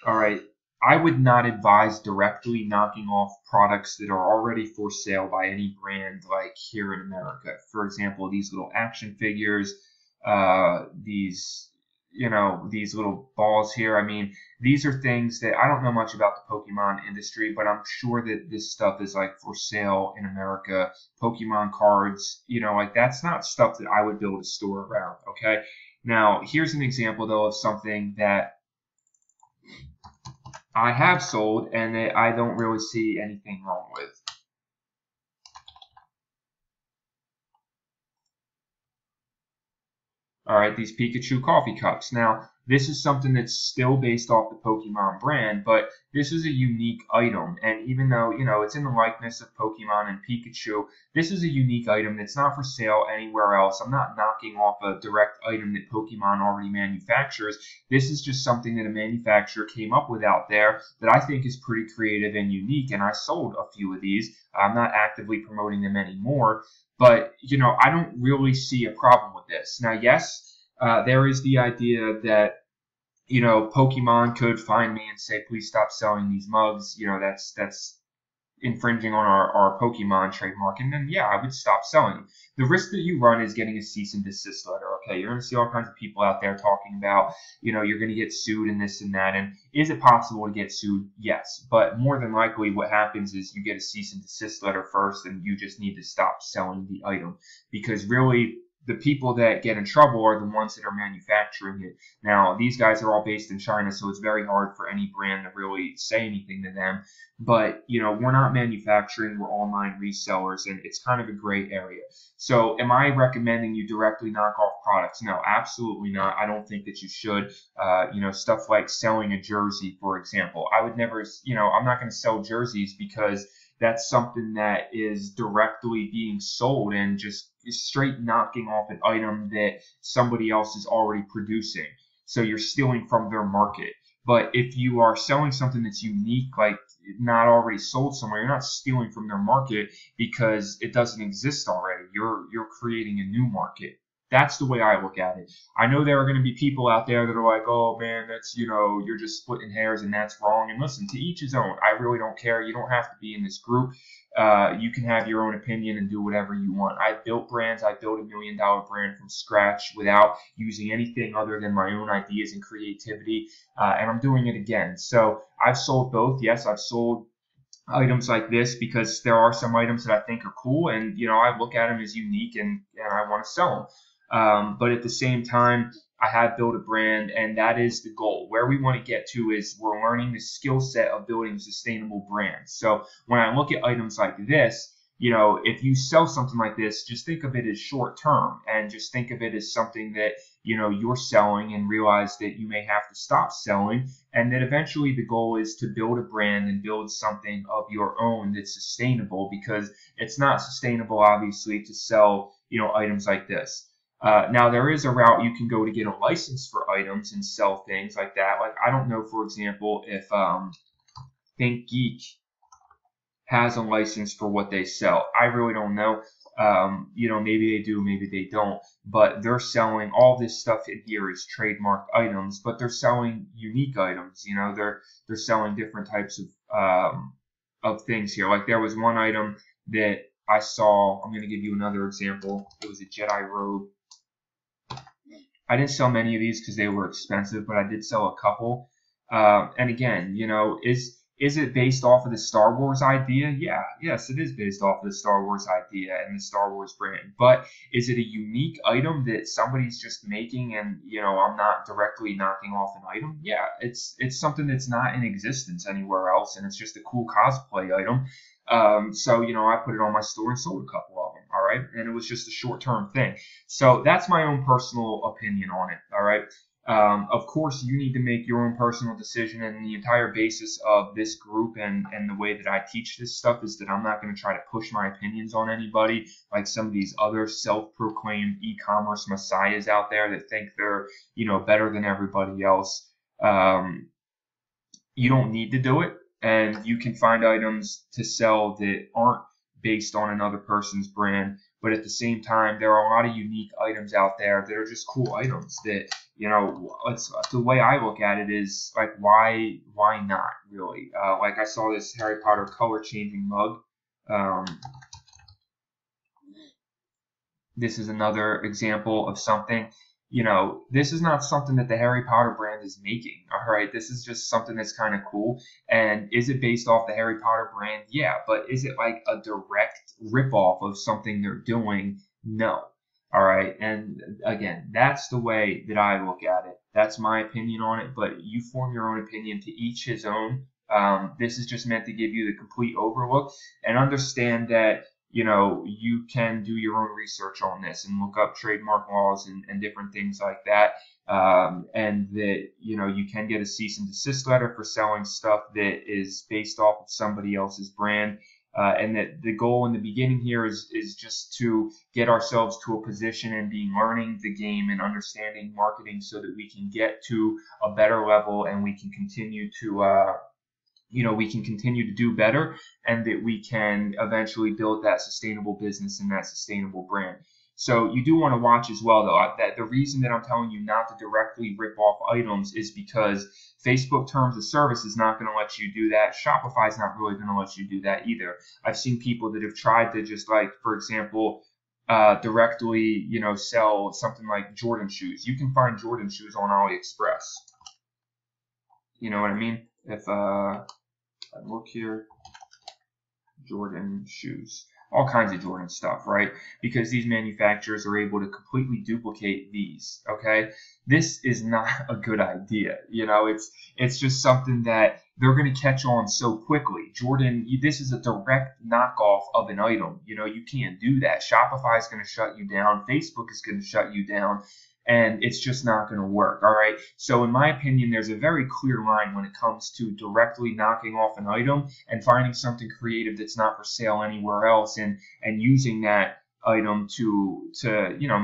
All right. I would not advise directly knocking off products that are already for sale by any brand like here in America. For example, these little action figures, these little balls here. I mean, these are things that I don't know much about the Pokemon industry, but I'm sure that this stuff is like for sale in America. Pokemon cards, like that's not stuff that I would build a store around. Okay. Now, here's an example though of something that I have sold and that I don't really see anything wrong with. All right, these Pikachu coffee cups. Now, this is something that's still based off the Pokemon brand, but this is a unique item. And even though, it's in the likeness of Pokemon and Pikachu, this is a unique item that's not for sale anywhere else. I'm not knocking off a direct item that Pokemon already manufactures. This is just something that a manufacturer came up with out there that I think is pretty creative and unique. And I sold a few of these. I'm not actively promoting them anymore. But, I don't really see a problem with this. Now, yes, there is the idea that, Pokemon could find me and say, please stop selling these mugs. That's infringing on our Pokemon trademark. And then, yeah, I would stop selling them. The risk that you run is getting a cease and desist letter. Okay, you're going to see all kinds of people out there talking about, you're going to get sued and this and that. And is it possible to get sued? Yes. But more than likely what happens is you get a cease and desist letter first and you just need to stop selling the item. Because really, the people that get in trouble are the ones that are manufacturing it. Now, these guys are all based in China, so it's very hard for any brand to really say anything to them. But, you know, we're not manufacturing, we're online resellers, and it's kind of a gray area. So am I recommending you directly knock off products? No, absolutely not. I don't think that you should. You know, stuff like selling a jersey, for example. I would never, you know, I'm not going to sell jerseys because that's something that is directly being sold and just straight knocking off an item that somebody else is already producing. So you're stealing from their market. But if you are selling something that's unique, like not already sold somewhere, you're not stealing from their market because it doesn't exist already. You're creating a new market. That's the way I look at it. I know there are going to be people out there that are like, oh man, that's, you know, you're just splitting hairs and that's wrong. And listen, to each his own. I really don't care. You don't have to be in this group. You can have your own opinion and do whatever you want. I built brands. I built $1 million brand from scratch without using anything other than my own ideas and creativity. And I'm doing it again. So I've sold both. Yes, I've sold items like this because there are some items that I think are cool, and you know, I look at them as unique and I want to sell them. But at the same time, I have built a brand, and that is the goal. Where we want to get to is we're learning the skill set of building sustainable brands. So when I look at items like this, you know, if you sell something like this, just think of it as short term, and just think of it as something that, you know, you're selling, and realize that you may have to stop selling, and that eventually the goal is to build a brand and build something of your own that's sustainable, because it's not sustainable, obviously, to sell, you know, items like this. Now, there is a route you can go to get a license for items and sell things like that. Like, I don't know, for example, if ThinkGeek has a license for what they sell. I really don't know. You know, maybe they do, maybe they don't. But they're selling all this stuff in here is trademarked items, but they're selling unique items. You know, they're selling different types of things here. Like there was one item that I saw. I'm going to give you another example. It was a Jedi robe. I didn't sell many of these because they were expensive, but I did sell a couple. And again, you know, is it based off of the Star Wars idea? Yeah, yes, it is based off of the Star Wars idea and the Star Wars brand. But is it a unique item that somebody's just making and, you know, I'm not directly knocking off an item? Yeah, it's something that's not in existence anywhere else, and it's just a cool cosplay item. So, you know, I put it on my store and sold a couple of them, all right? And it was just a short-term thing. So that's my own personal opinion on it, all right? Of course, you need to make your own personal decision, and the entire basis of this group and the way that I teach this stuff is that I'm not going to try to push my opinions on anybody like some of these other self-proclaimed e-commerce messiahs out there that think they're, you know, better than everybody else. You don't need to do it, and you can find items to sell that aren't based on another person's brand. But at the same time, there are a lot of unique items out there that are just cool items that, you know, the way I look at it is like, why not really? Like I saw this Harry Potter color changing mug. This is another example of something. You know, this is not something that the Harry Potter brand is making, all right? This is just something that's kind of cool. And is it based off the Harry Potter brand? Yeah, but is it like a direct ripoff of something they're doing? No, all right? And again, that's the way that I look at it. That's my opinion on it, but you form your own opinion, to each his own. This is just meant to give you the complete overlook, and understand that, you know, you can do your own research on this and look up trademark laws and different things like that. And that, you know, you can get a cease and desist letter for selling stuff that is based off of somebody else's brand. And that the goal in the beginning here is just to get ourselves to a position and be learning the game and understanding marketing so that we can get to a better level, and we can continue to you know, we can continue to do better, and that we can eventually build that sustainable business and that sustainable brand. So you do want to watch as well, though, that the reason that I'm telling you not to directly rip off items is because Facebook terms of service is not going to let you do that. Shopify is not really going to let you do that either. I've seen people that have tried to just, like, for example, directly, you know, sell something like Jordan shoes. You can find Jordan shoes on AliExpress. You know what I mean? If I look here, Jordan shoes. all kinds of Jordan stuff, right? Because these manufacturers are able to completely duplicate these, okay? This is not a good idea. It's just something that they're going to catch on so quickly. Jordan, this is a direct knockoff of an item. You can't do that. Shopify is going to shut you down. Facebook is going to shut you down. And it's just not going to work, all right? So in my opinion, there's a very clear line when it comes to directly knocking off an item and finding something creative that's not for sale anywhere else and using that item to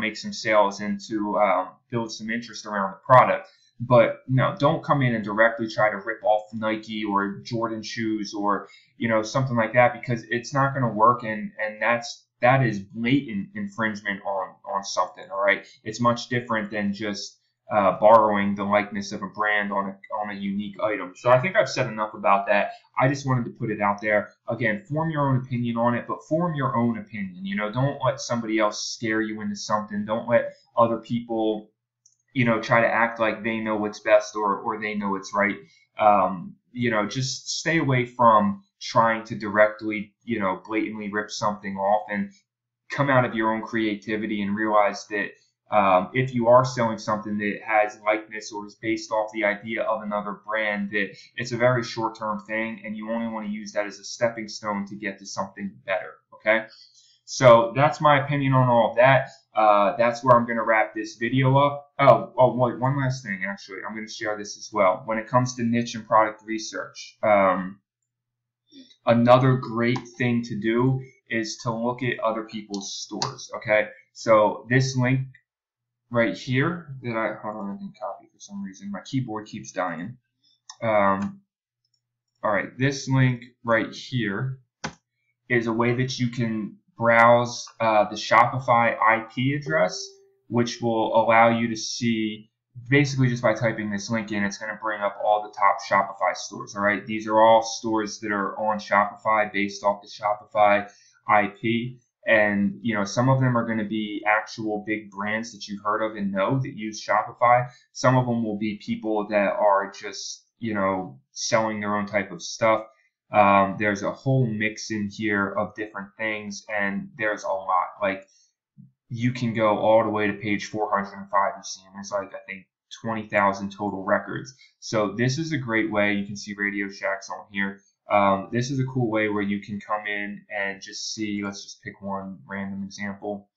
make some sales and to build some interest around the product. But no, don't come in and directly try to rip off Nike or Jordan shoes or something like that, because it's not going to work, and that is blatant infringement on something. All right, it's much different than just borrowing the likeness of a brand on a unique item. So I think I've said enough about that. I just wanted to put it out there. Again, form your own opinion on it, but form your own opinion. Don't let somebody else scare you into something. Don't let other people try to act like they know what's best or they know what's right. Just stay away from trying to directly, blatantly rip something off, and come out of your own creativity and realize that if you are selling something that has likeness or is based off the idea of another brand, that it's a very short-term thing, and you only want to use that as a stepping stone to get to something better, okay? So that's my opinion on all of that. That's where I'm going to wrap this video up. Wait, one last thing, actually. I'm going to share this as well. When it comes to niche and product research, another great thing to do is to look at other people's stores, okay? So this link right here that hold on, I didn't copy for some reason. My keyboard keeps dying. All right, this link right here is a way that you can browse the Shopify IP address, which will allow you to see, basically just by typing this link in, it's going to bring up all the top Shopify stores. All right, these are all stores that are on Shopify based off the Shopify IP, and some of them are going to be actual big brands that you've heard of and know that use Shopify. Some of them will be people that are just selling their own type of stuff. There's a whole mix in here of different things, and there's a lot. Like, you can go all the way to page 405. You see, and there's like, I think, 20,000 total records. So this is a great way. You can see Radio Shack's on here. This is a cool way where you can come in and just see. Let's just pick one random example.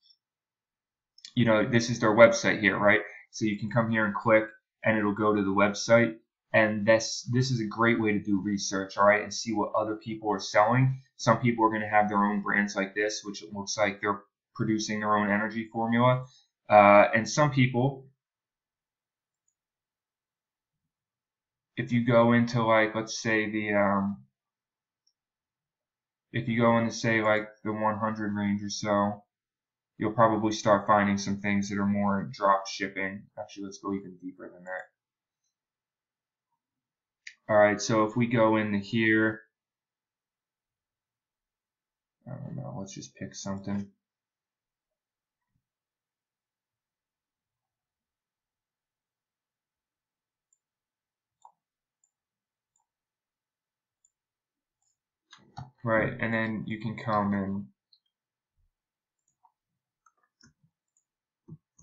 This is their website here, right? So you can come here and click, and it'll go to the website. And this is a great way to do research, all right, and see what other people are selling. Some people are going to have their own brands like this, which it looks like they're producing their own energy formula. And some people, if you go into, like, let's say if you go into, say, like the 100 range or so, you'll probably start finding some things that are more drop shipping. Actually, let's go even deeper than that. All right, so if we go into here, I don't know, let's just pick something. Right, and then you can come and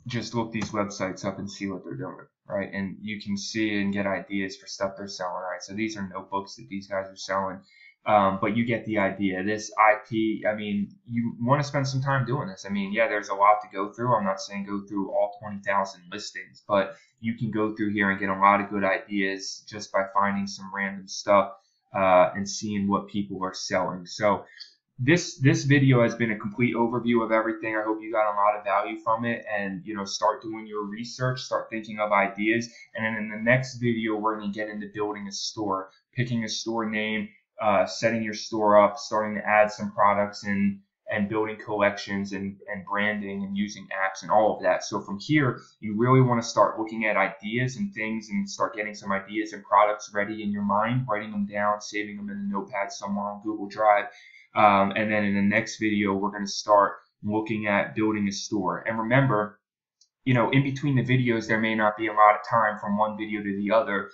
just look these websites up and see what they're doing, right? And you can see and get ideas for stuff they're selling, right? So these are notebooks that these guys are selling, but you get the idea. This IP, I mean, you want to spend some time doing this. I mean, yeah, there's a lot to go through. I'm not saying go through all 20,000 listings, but you can go through here and get a lot of good ideas just by finding some random stuff and seeing what people are selling. So this video has been a complete overview of everything. I hope you got a lot of value from it, and start doing your research, start thinking of ideas, and then in the next video we're going to get into building a store, picking a store name, setting your store up, starting to add some products and building collections and branding and using apps and all of that. So from here, you really want to start looking at ideas and things and start getting some ideas and products ready in your mind, writing them down, saving them in a notepad somewhere on Google Drive. And then in the next video, we're going to start looking at building a store. And remember, in between the videos, there may not be a lot of time from one video to the other,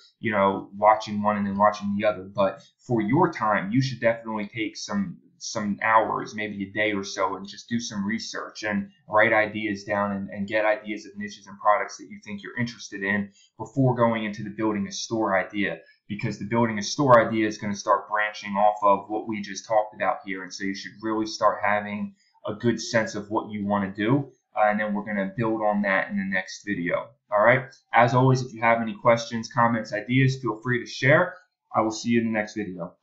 watching one and then watching the other. But for your time, you should definitely take some some hours, maybe a day or so, and just do some research and write ideas down and get ideas of niches and products that you think you're interested in before going into the building a store idea, because the building a store idea is going to start branching off of what we just talked about here. And so you should really start having a good sense of what you want to do. And then we're going to build on that in the next video. All right. As always, if you have any questions, comments, ideas, feel free to share. I will see you in the next video.